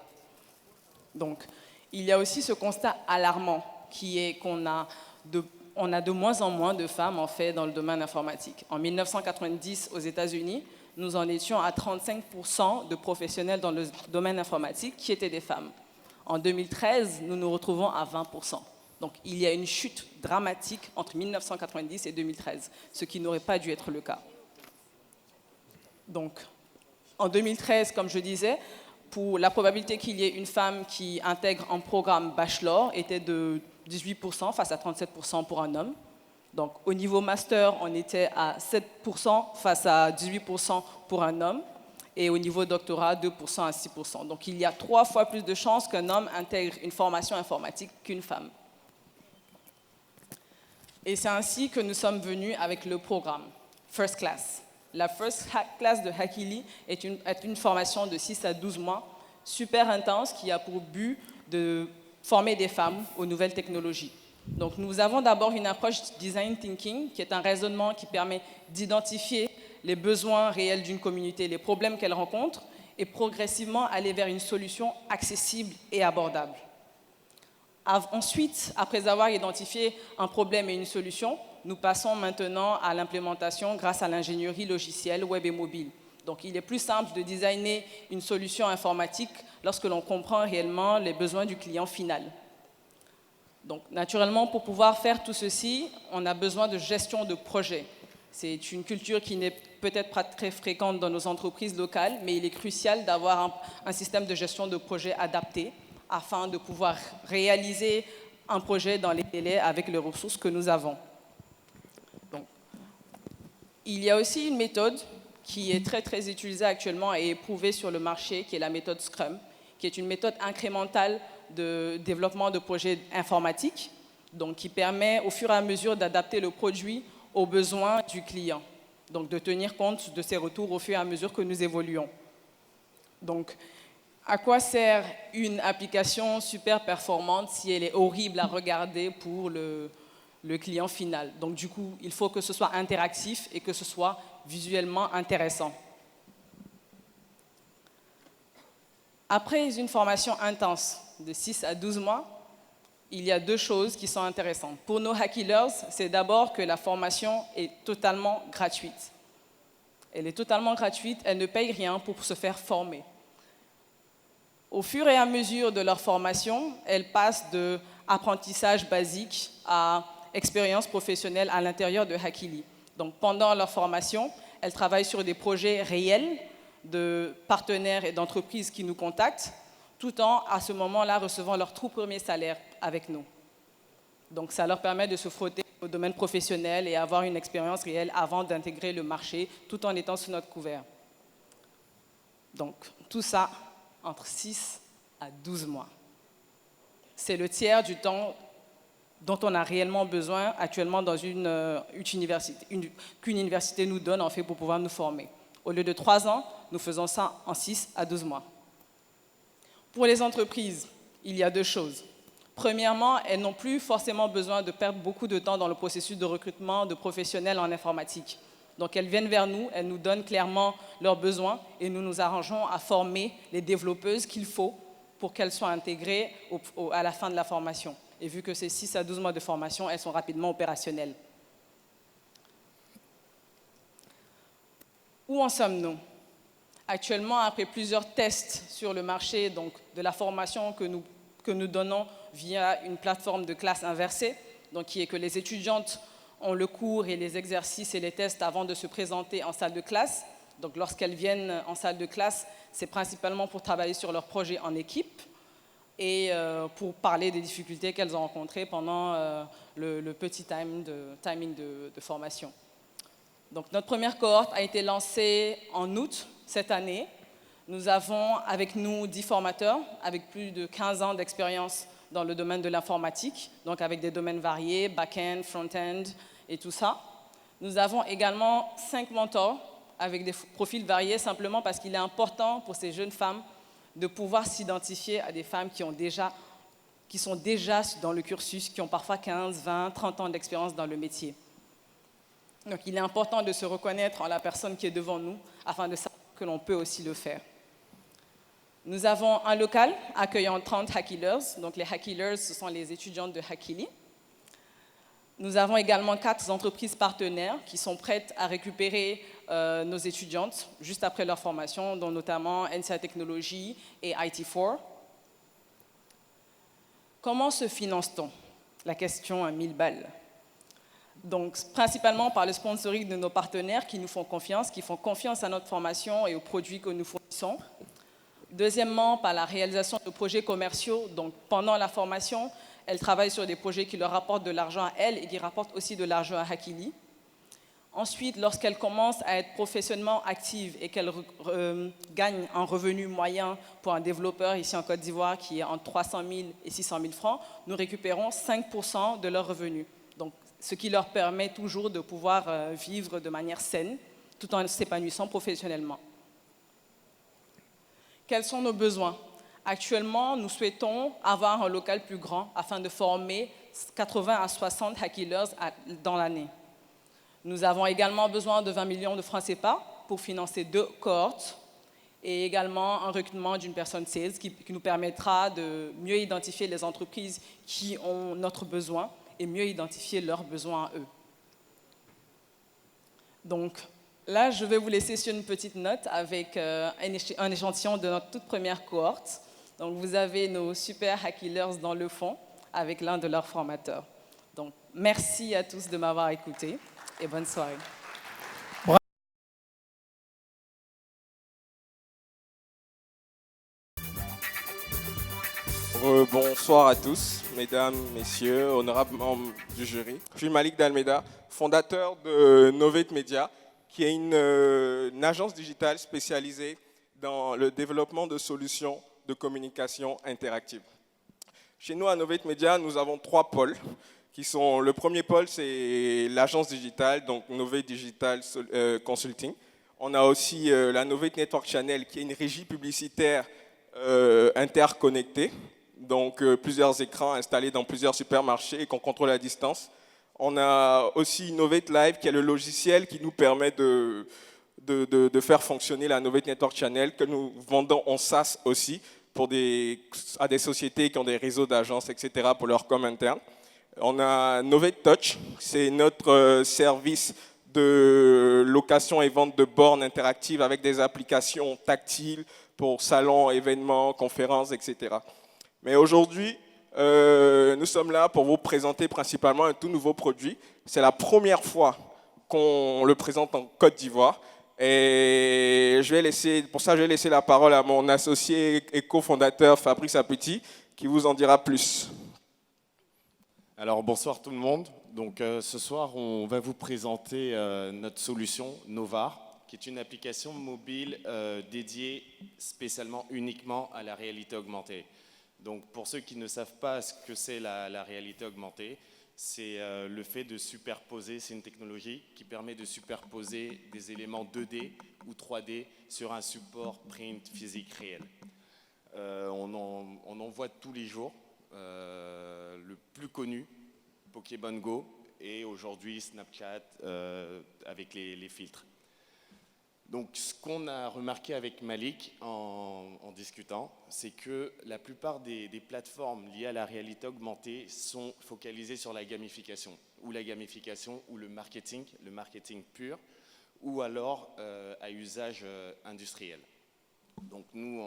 Speaker 5: Donc, il y a aussi ce constat alarmant qui est qu'on a de moins en moins de femmes, en fait, dans le domaine informatique. En 1990, aux États-Unis, nous en étions à 35% de professionnels dans le domaine informatique qui étaient des femmes. En 2013, nous nous retrouvons à 20%. Donc, il y a une chute dramatique entre 1990 et 2013, ce qui n'aurait pas dû être le cas. Donc, en 2013, comme je disais, pour la probabilité qu'il y ait une femme qui intègre un programme bachelor était de 18% face à 37% pour un homme. Donc, au niveau master, on était à 7% face à 18% pour un homme. Et au niveau doctorat, 2% à 6%. Donc, il y a 3 fois plus de chances qu'un homme intègre une formation informatique qu'une femme. Et c'est ainsi que nous sommes venus avec le programme First Class. La First Class de Hakili est une formation de 6 à 12 mois, super intense, qui a pour but de former des femmes aux nouvelles technologies. Donc, nous avons d'abord une approche design thinking, qui est un raisonnement qui permet d'identifier les besoins réels d'une communauté, les problèmes qu'elle rencontre, et progressivement aller vers une solution accessible et abordable. Ensuite, après avoir identifié un problème et une solution, nous passons maintenant à l'implémentation grâce à l'ingénierie logicielle web et mobile. Donc, il est plus simple de designer une solution informatique lorsque l'on comprend réellement les besoins du client final. Donc, naturellement, pour pouvoir faire tout ceci, on a besoin de gestion de projet. C'est une culture qui n'est peut-être pas très fréquente dans nos entreprises locales, mais il est crucial d'avoir un système de gestion de projet adapté afin de pouvoir réaliser un projet dans les délais avec les ressources que nous avons. Donc, il y a aussi une méthode qui est très utilisée actuellement et éprouvée sur le marché, qui est la méthode Scrum, qui est une méthode incrémentale de développement de projets informatiques, donc qui permet au fur et à mesure d'adapter le produit aux besoins du client, donc de tenir compte de ses retours au fur et à mesure que nous évoluons. Donc, à quoi sert une application super performante si elle est horrible à regarder pour le client final? Donc, du coup, il faut que ce soit interactif et que ce soit visuellement intéressant. Après une formation intense de 6 à 12 mois, il y a deux choses qui sont intéressantes. Pour nos Hackilers, c'est d'abord que la formation est totalement gratuite. Elle est totalement gratuite, elle ne paye rien pour se faire former. Au fur et à mesure de leur formation, elles passent de apprentissage basique à expérience professionnelle à l'intérieur de Hackili. Donc pendant leur formation, elles travaillent sur des projets réels de partenaires et d'entreprises qui nous contactent, tout en, à ce moment-là, recevant leur tout premier salaire avec nous. Donc ça leur permet de se frotter au domaine professionnel et avoir une expérience réelle avant d'intégrer le marché, tout en étant sous notre couvert. Donc tout ça entre 6 à 12 mois. C'est le tiers du temps dont on a réellement besoin actuellement dans qu'une université nous donne en fait pour pouvoir nous former. Au lieu de 3 ans, nous faisons ça en 6 à 12 mois. Pour les entreprises, il y a deux choses. Premièrement, elles n'ont plus forcément besoin de perdre beaucoup de temps dans le processus de recrutement de professionnels en informatique. Donc elles viennent vers nous, elles nous donnent clairement leurs besoins et nous nous arrangeons à former les développeuses qu'il faut pour qu'elles soient intégrées à la fin de la formation. Et vu que c'est 6 à 12 mois de formation, elles sont rapidement opérationnelles. Où en sommes-nous? Actuellement, après plusieurs tests sur le marché donc, de la formation que nous donnons via une plateforme de classe inversée, donc qui est que les étudiantes ont le cours et les exercices et les tests avant de se présenter en salle de classe. Donc lorsqu'elles viennent en salle de classe, c'est principalement pour travailler sur leur projet en équipe et pour parler des difficultés qu'elles ont rencontrées pendant le petit timing de formation. Donc notre première cohorte a été lancée en août cette année. Nous avons avec nous 10 formateurs avec plus de 15 ans d'expérience dans le domaine de l'informatique, donc avec des domaines variés, back-end, front-end et tout ça. Nous avons également 5 mentors avec des profils variés, simplement parce qu'il est important pour ces jeunes femmes de pouvoir s'identifier à des femmes qui sont déjà dans le cursus, qui ont parfois 15, 20, 30 ans d'expérience dans le métier. Donc il est important de se reconnaître en la personne qui est devant nous, afin de savoir que l'on peut aussi le faire. Nous avons un local accueillant 30 Hackilers. Donc les Hackilers, ce sont les étudiantes de Hackili. Nous avons également 4 entreprises partenaires qui sont prêtes à récupérer nos étudiantes juste après leur formation, dont notamment NCA Technologies et IT4. Comment se finance-t-on? La question à 1000 balles. Donc, principalement par le sponsoring de nos partenaires qui nous font confiance à notre formation et aux produits que nous fournissons. Deuxièmement, par la réalisation de projets commerciaux. Donc, pendant la formation, elles travaillent sur des projets qui leur rapportent de l'argent à elles et qui rapportent aussi de l'argent à Hackili. Ensuite, lorsqu'elles commencent à être professionnellement actives et qu'elles gagnent un revenu moyen pour un développeur ici en Côte d'Ivoire qui est entre 300 000 et 600 000 francs, nous récupérons 5% de leurs revenus. Donc, ce qui leur permet toujours de pouvoir vivre de manière saine, tout en s'épanouissant professionnellement. Quels sont nos besoins? Actuellement, nous souhaitons avoir un local plus grand afin de former 80 à 60 Hackilers dans l'année. Nous avons également besoin de 20 millions de francs CFA pour financer 2 cohortes et également un recrutement d'une personne sales qui nous permettra de mieux identifier les entreprises qui ont notre besoin et mieux identifier leurs besoins à eux. Donc, là, je vais vous laisser sur une petite note avec un échantillon de notre toute première cohorte. Donc, vous avez nos super Hackillers dans le fond avec l'un de leurs formateurs. Donc, merci à tous de m'avoir écouté et bonne soirée.
Speaker 6: Bonsoir à tous, mesdames, messieurs, honorables membres du jury. Je suis Malik Dalmeda, fondateur de Novate Media, qui est une agence digitale spécialisée dans le développement de solutions de communication interactive. Chez nous, à Novate Media, nous avons 3 pôles. Le premier pôle, c'est l'agence digitale, donc Novate Digital Consulting. On a aussi la Novate Network Channel, qui est une régie publicitaire interconnectée. Donc plusieurs écrans installés dans plusieurs supermarchés et qu'on contrôle à distance. On a aussi Novate Live, qui est le logiciel qui nous permet de faire fonctionner la Novate Network Channel, que nous vendons en SaaS aussi à des sociétés qui ont des réseaux d'agences, etc., pour leur com interne. On a Novate Touch, c'est notre service de location et vente de bornes interactives avec des applications tactiles pour salons, événements, conférences, etc. Mais aujourd'hui, nous sommes là pour vous présenter principalement un tout nouveau produit. C'est la première fois qu'on le présente en Côte d'Ivoire. Et pour ça, je vais laisser la parole à mon associé et cofondateur Fabrice Appetit, qui vous en dira plus.
Speaker 7: Alors bonsoir tout le monde. Donc ce soir, on va vous présenter notre solution Novar, qui est une application mobile dédiée spécialement uniquement à la réalité augmentée. Donc pour ceux qui ne savent pas ce que c'est la réalité augmentée, c'est le fait de superposer, c'est une technologie qui permet de superposer des éléments 2D ou 3D sur un support print physique réel. On en voit tous les jours. Le plus connu, Pokémon Go, et aujourd'hui Snapchat avec les filtres. Donc ce qu'on a remarqué avec Malik en discutant, c'est que la plupart des plateformes liées à la réalité augmentée sont focalisées sur la gamification ou le marketing pur, ou alors à usage industriel. Donc nous,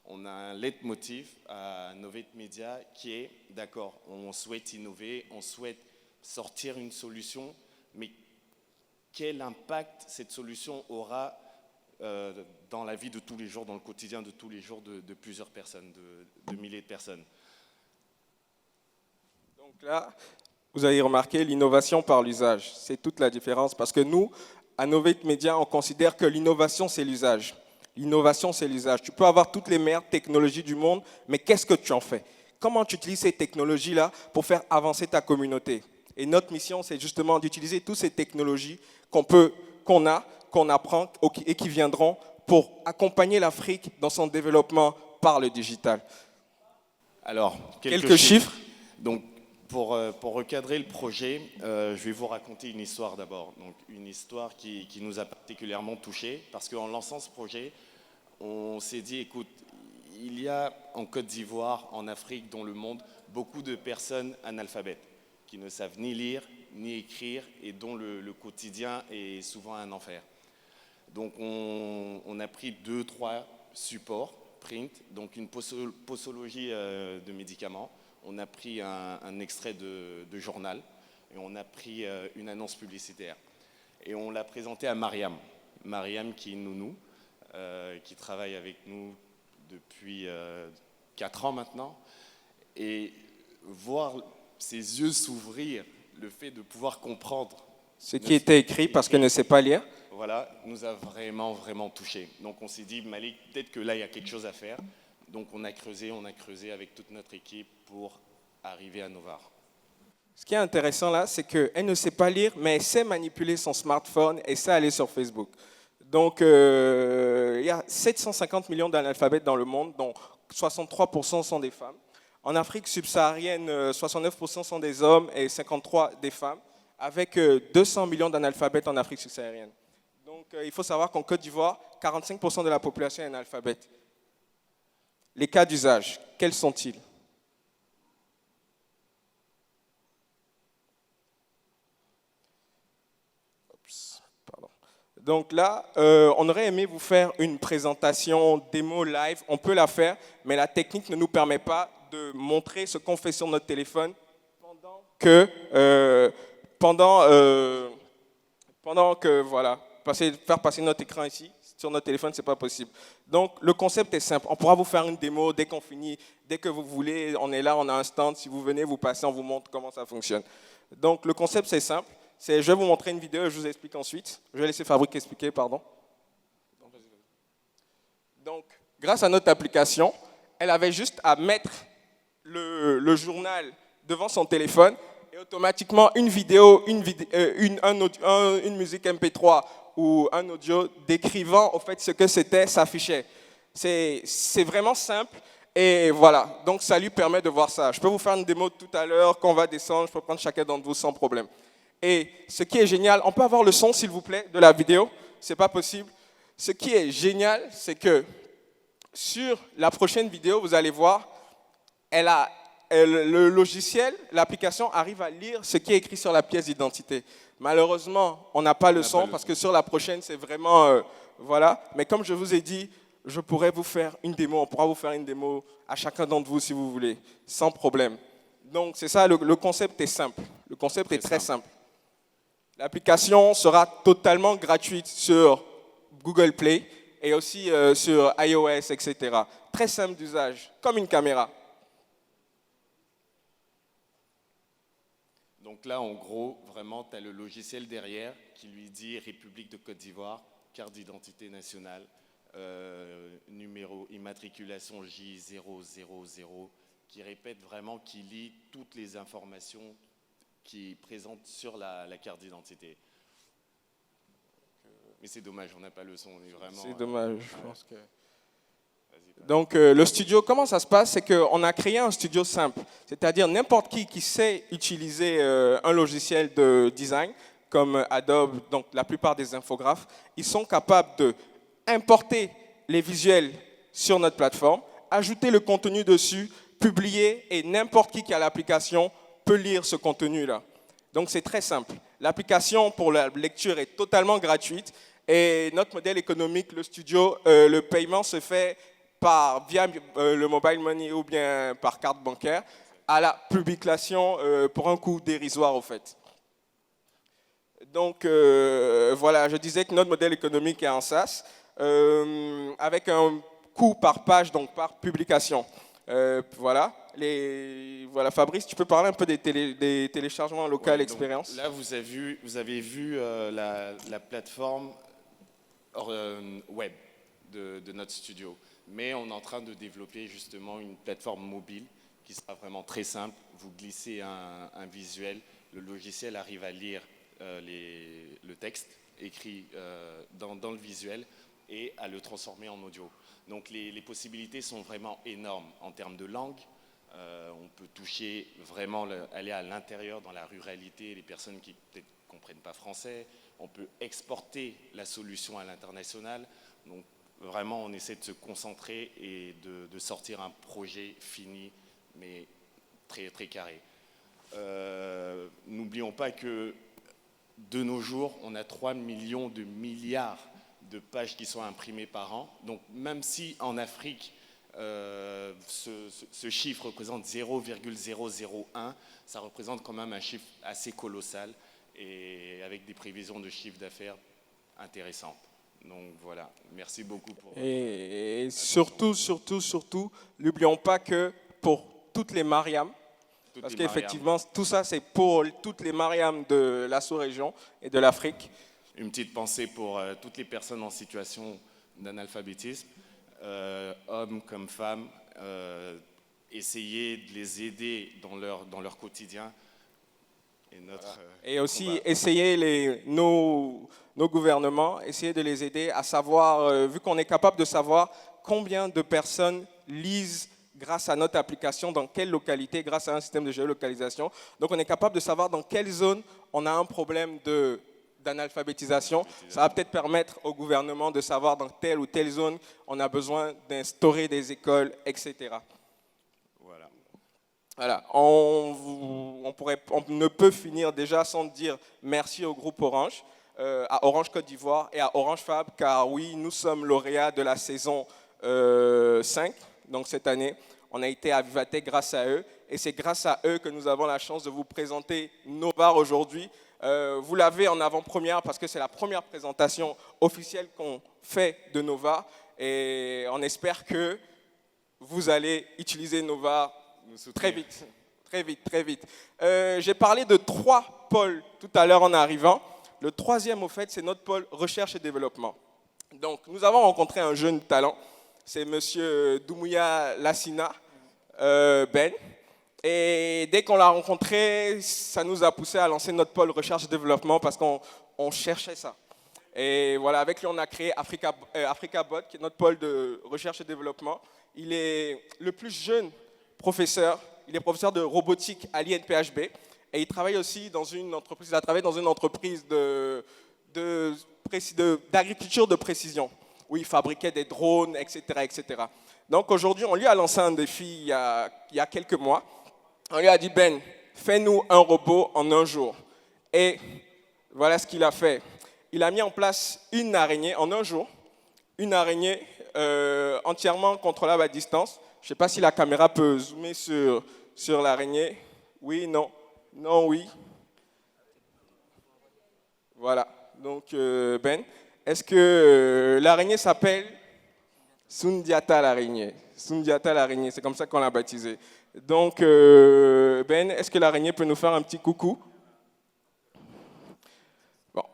Speaker 7: on a un leitmotiv à Novate Media qui est, d'accord, on souhaite innover, on souhaite sortir une solution, mais quel impact cette solution aura dans la vie de tous les jours, dans le quotidien de tous les jours de plusieurs personnes, de milliers de personnes.
Speaker 6: Donc là, vous avez remarqué l'innovation par l'usage. C'est toute la différence parce que nous, à Novate Media, on considère que l'innovation, c'est l'usage. L'innovation, c'est l'usage. Tu peux avoir toutes les meilleures technologies du monde, mais qu'est-ce que tu en fais? Comment tu utilises ces technologies-là pour faire avancer ta communauté? Et notre mission, c'est justement d'utiliser toutes ces technologies qu'on apprend et qui viendront pour accompagner l'Afrique dans son développement par le digital.
Speaker 7: Alors,
Speaker 6: quelques chiffres.
Speaker 7: Donc, pour recadrer le projet, je vais vous raconter une histoire d'abord. Donc, une histoire qui nous a particulièrement touchés, parce qu'en lançant ce projet, on s'est dit, écoute, il y a en Côte d'Ivoire, en Afrique, dans le monde, beaucoup de personnes analphabètes, qui ne savent ni lire, ni écrire, et dont le quotidien est souvent un enfer. Donc on a pris 2-3 supports print, donc une posologie de médicaments, on a pris un extrait de journal, et on a pris une annonce publicitaire. Et on l'a présenté à Mariam. Mariam qui est nounou, qui travaille avec nous depuis 4 ans maintenant, et voir ses yeux s'ouvrir, le fait de pouvoir comprendre
Speaker 6: ce qui était écrit parce qu'elle ne sait pas lire.
Speaker 7: Voilà, nous a vraiment, vraiment touchés. Donc on s'est dit, Malik, peut-être que là, il y a quelque chose à faire. Donc on a creusé avec toute notre équipe pour arriver à Novar.
Speaker 6: Ce qui est intéressant là, c'est qu'elle ne sait pas lire, mais elle sait manipuler son smartphone et sait aller sur Facebook. Donc il y a 750 millions d'analphabètes dans le monde, dont 63% sont des femmes. En Afrique subsaharienne, 69% sont des hommes et 53% des femmes, avec 200 millions d'analphabètes en Afrique subsaharienne. Donc il faut savoir qu'en Côte d'Ivoire, 45% de la population est analphabète. Les cas d'usage, quels sont-ils? Donc là, on aurait aimé vous faire une présentation démo live. On peut la faire, mais la technique ne nous permet pas de montrer ce qu'on fait sur notre téléphone pendant que voilà, faire passer notre écran ici. Sur notre téléphone, ce n'est pas possible. Donc, le concept est simple. On pourra vous faire une démo dès qu'on finit, dès que vous voulez. On est là, on a un stand. Si vous venez, vous passez, on vous montre comment ça fonctionne. Donc, le concept, c'est simple. Je vais vous montrer une vidéo et je vous explique ensuite. Je vais laisser Fabrice expliquer, pardon. Donc, grâce à notre application, elle avait juste à mettre le journal devant son téléphone et automatiquement une vidéo, une musique MP3 ou un audio décrivant au fait ce que c'était s'affichait. C'est vraiment simple et voilà. Donc, ça lui permet de voir ça. Je peux vous faire une démo tout à l'heure. Quand on va descendre, je peux prendre chacun d'entre vous sans problème. Et ce qui est génial, on peut avoir le son, s'il vous plaît, de la vidéo. Ce n'est pas possible. Ce qui est génial, c'est que sur la prochaine vidéo, vous allez voir, le logiciel, l'application arrive à lire ce qui est écrit sur la pièce d'identité. Malheureusement, on n'a pas le son parce que sur la prochaine, c'est vraiment... voilà. Mais comme je vous ai dit, je pourrais vous faire une démo. On pourra vous faire une démo à chacun d'entre vous si vous voulez, sans problème. Donc, c'est ça, le concept est simple. Le concept est très simple. L'application sera totalement gratuite sur Google Play et aussi sur iOS, etc. Très simple d'usage, comme une caméra.
Speaker 7: Donc là, en gros, vraiment, tu as le logiciel derrière qui lui dit République de Côte d'Ivoire, carte d'identité nationale, numéro immatriculation J000, qui répète vraiment, qui lit toutes les informations qui présente sur la carte d'identité. Mais c'est dommage, on n'a pas le son.
Speaker 6: C'est dommage, je pense que... Donc, le studio, comment ça se passe? C'est qu'on a créé un studio simple. C'est-à-dire n'importe qui sait utiliser un logiciel de design, comme Adobe, donc la plupart des infographes, ils sont capables d'importer les visuels sur notre plateforme, ajouter le contenu dessus, publier, et n'importe qui a l'application peut lire ce contenu-là. Donc, c'est très simple. L'application pour la lecture est totalement gratuite et notre modèle économique, le studio, le paiement se fait via le mobile money ou bien par carte bancaire à la publication pour un coût dérisoire, au fait. Donc, voilà, je disais que notre modèle économique est en SaaS avec un coût par page, donc par publication. Voilà. Voilà, Fabrice, tu peux parler un peu des téléchargements locaux expérience?
Speaker 7: Là, vous avez vu la plateforme web de notre studio. Mais on est en train de développer justement une plateforme mobile qui sera vraiment très simple. Vous glissez un visuel, le logiciel arrive à lire le texte écrit dans le visuel et à le transformer en audio. Donc les possibilités sont vraiment énormes en termes de langue. On peut toucher vraiment, aller à l'intérieur dans la ruralité, les personnes qui peut-être ne comprennent pas français. On peut exporter la solution à l'international. Donc vraiment, on essaie de se concentrer et de sortir un projet fini, mais très, très carré. N'oublions pas que de nos jours, on a 3 millions de milliards de pages qui sont imprimées par an. Donc même si en Afrique, ce chiffre représente 0,001, ça représente quand même un chiffre assez colossal et avec des prévisions de chiffre d'affaires intéressantes. Donc voilà, merci beaucoup pour...
Speaker 6: Et surtout, n'oublions pas que pour toutes les Mariam, parce qu'effectivement, tout ça, c'est pour toutes les Mariam de la sous-région et de l'Afrique.
Speaker 7: Une petite pensée pour toutes les personnes en situation d'analphabétisme, hommes comme femmes, essayer de les aider dans leur quotidien.
Speaker 6: Et aussi, essayer nos gouvernements, essayer de les aider à savoir, vu qu'on est capable de savoir combien de personnes lisent grâce à notre application, dans quelle localité, grâce à un système de géolocalisation. Donc, on est capable de savoir dans quelle zone on a un problème d'analphabétisation. Ça va peut-être permettre au gouvernement de savoir dans telle ou telle zone on a besoin d'instaurer des écoles, etc. Voilà. On ne peut finir déjà sans dire merci au groupe Orange. à Orange Côte d'Ivoire et à Orange Fab, car oui, nous sommes lauréats de la saison 5, donc cette année. On a été à Vivatech grâce à eux, et c'est grâce à eux que nous avons la chance de vous présenter Novar aujourd'hui. Vous l'avez en avant-première parce que c'est la première présentation officielle qu'on fait de Novar, et on espère que vous allez utiliser Novar très vite. Très vite, très vite. J'ai parlé de 3 pôles tout à l'heure en arrivant. Le 3e, au fait, c'est notre pôle recherche et développement. Donc, nous avons rencontré un jeune talent, c'est M. Doumbouya Lassina Ben. Et dès qu'on l'a rencontré, ça nous a poussé à lancer notre pôle recherche et développement parce qu'on cherchait ça. Et voilà, avec lui, on a créé AfricaBot, qui est notre pôle de recherche et développement. Il est le plus jeune professeur. Il est professeur de robotique à l'INPHB et il travaille aussi dans une entreprise. Il a travaillé dans une entreprise d'agriculture de précision où il fabriquait des drones, etc., etc. Donc aujourd'hui, on lui a lancé un défi il y a quelques mois. On lui a dit, Ben, fais-nous un robot en un jour. Et voilà ce qu'il a fait. Il a mis en place une araignée en un jour, une araignée entièrement contrôlable à distance. Je ne sais pas si la caméra peut zoomer sur l'araignée. Oui, non, non, oui. Voilà. Donc, Ben, est-ce que l'araignée s'appelle Sundiata l'araignée? Sundiata l'araignée, c'est comme ça qu'on l'a baptisée. Donc, Ben, est-ce que l'araignée peut nous faire un petit coucou? Bon.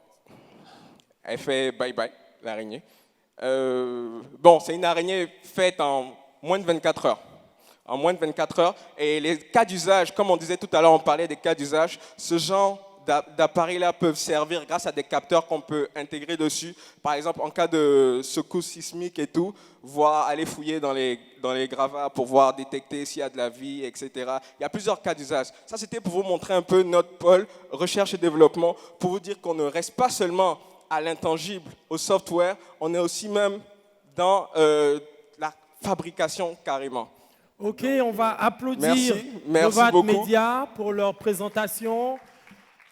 Speaker 6: Elle fait bye-bye, l'araignée. Bon, c'est une araignée faite en moins de 24 heures. En moins de 24 heures. Et les cas d'usage, comme on disait tout à l'heure, on parlait des cas d'usage, ce genre d'appareils-là peuvent servir grâce à des capteurs qu'on peut intégrer dessus. Par exemple, en cas de secousse sismique et tout, voir aller fouiller dans les gravats pour voir détecter s'il y a de la vie, etc. Il y a plusieurs cas d'usage. Ça, c'était pour vous montrer un peu notre pôle recherche et développement, pour vous dire qu'on ne reste pas seulement à l'intangible, au software, on est aussi même dans la fabrication carrément.
Speaker 8: Ok, on va applaudir
Speaker 6: Merci beaucoup.
Speaker 8: Media pour leur présentation,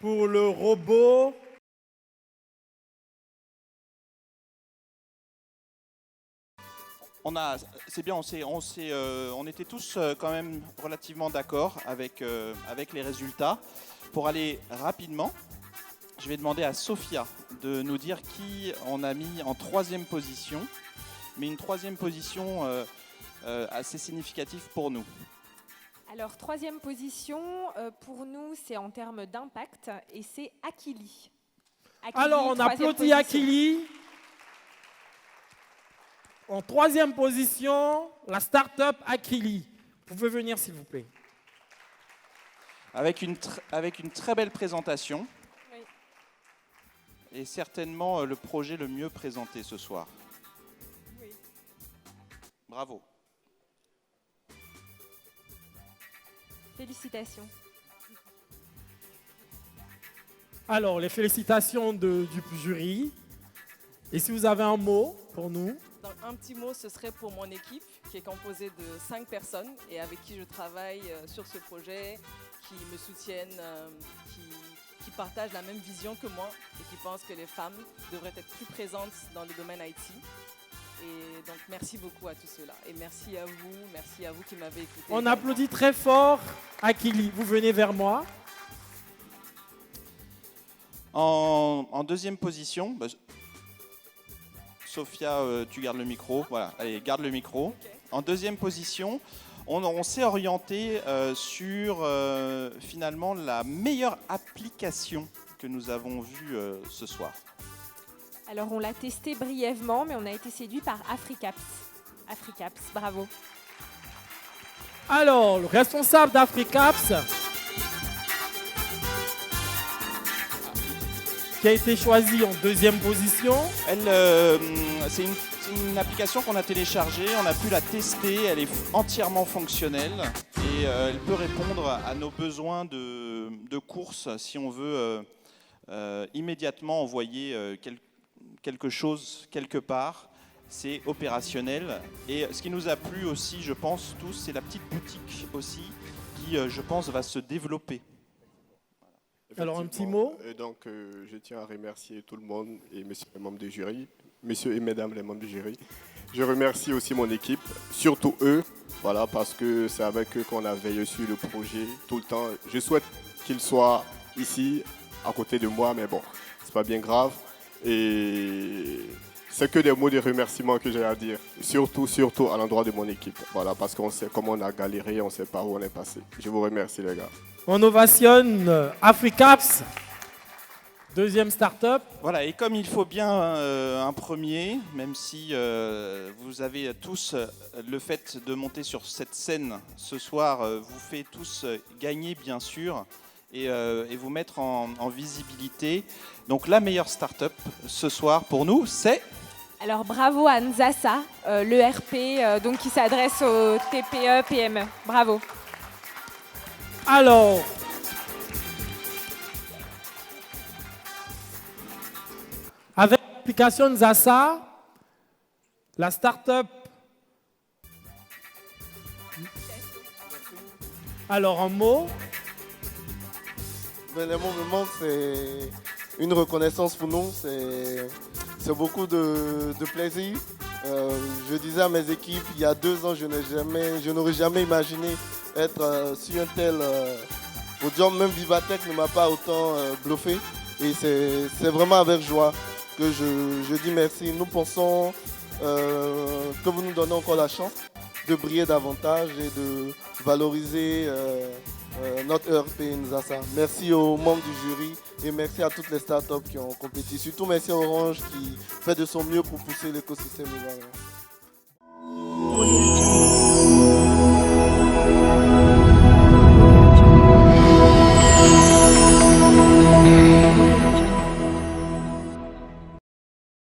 Speaker 8: pour le robot.
Speaker 9: C'est bien, on était tous quand même relativement d'accord avec les résultats. Pour aller rapidement, je vais demander à Sophia de nous dire qui on a mis en 3e position, mais une 3e position assez significative pour nous.
Speaker 10: Alors, 3e position, pour nous, c'est en termes d'impact, et c'est Akili.
Speaker 8: Alors, on applaudit Akili. En 3e position, la start-up Akili. Vous pouvez venir, s'il vous plaît.
Speaker 9: Avec une très belle présentation.
Speaker 10: Oui.
Speaker 9: Et certainement le projet le mieux présenté ce soir.
Speaker 10: Oui.
Speaker 9: Bravo.
Speaker 10: Félicitations.
Speaker 8: Alors, les félicitations du jury. Et si vous avez un mot pour nous?
Speaker 5: Donc, un petit mot, ce serait pour mon équipe, qui est composée de 5 personnes et avec qui je travaille sur ce projet, qui me soutiennent, qui partagent la même vision que moi et qui pensent que les femmes devraient être plus présentes dans le domaine IT. Et donc, merci beaucoup à tous ceux-là. Et merci à vous qui m'avez écouté.
Speaker 8: On applaudit très fort Akili. Vous venez vers moi.
Speaker 9: En 2e position, Sophia, tu gardes le micro. Voilà, allez, garde le micro.
Speaker 5: Okay.
Speaker 9: En 2e position, on s'est orienté sur finalement la meilleure application que nous avons vue ce soir.
Speaker 10: Alors, on l'a testé brièvement, mais on a été séduit par AfriCaps. AfriCaps, bravo.
Speaker 8: Alors, le responsable d'AfriCaps, qui a été choisi en 2e position.
Speaker 9: C'est une application qu'on a téléchargée, on a pu la tester, elle est entièrement fonctionnelle et elle peut répondre à nos besoins de course si on veut immédiatement envoyer quelque chose quelque part. C'est opérationnel et ce qui nous a plu aussi, je pense tous, c'est la petite boutique aussi qui, je pense, va se développer.
Speaker 8: Alors, un petit mot.
Speaker 1: Et donc, je tiens à remercier tout le monde et messieurs les membres du jury, messieurs et mesdames les membres du jury. Je remercie aussi mon équipe, surtout eux, voilà, parce que c'est avec eux qu'on a veillé sur le projet tout le temps. Je souhaite qu'ils soient ici, à côté de moi, mais bon, c'est pas bien grave. Et c'est que des mots de remerciement que j'ai à dire, surtout à l'endroit de mon équipe, voilà, parce qu'on sait comment on a galéré, on sait pas où on est passé. Je vous remercie, les gars.
Speaker 8: On ovationne AfriCaps, deuxième start-up.
Speaker 9: Voilà, et comme il faut bien un premier, même si vous avez tous le fait de monter sur cette scène ce soir, vous fait tous gagner bien sûr et vous mettre en visibilité. Donc la meilleure start-up ce soir pour nous, c'est...
Speaker 10: Alors bravo à Nzasa, l'ERP donc qui s'adresse aux TPE, PME. Bravo.
Speaker 8: Alors, avec l'application Nzasa, la start-up. Alors, en mots.
Speaker 4: Les mots me manquent, c'est une reconnaissance pour nous, c'est beaucoup de plaisir. Je disais à mes équipes, il y a 2 ans, je n'aurais jamais imaginé être sur un tel podium. Même Vivatech ne m'a pas autant bluffé. Et c'est vraiment avec joie que je dis merci. Nous pensons que vous nous donnez encore la chance de briller davantage et de valoriser notre ERP Nzasa. Merci aux membres du jury et merci à toutes les startups qui ont compétit. Surtout merci à Orange qui fait de son mieux pour pousser l'écosystème ivoirien.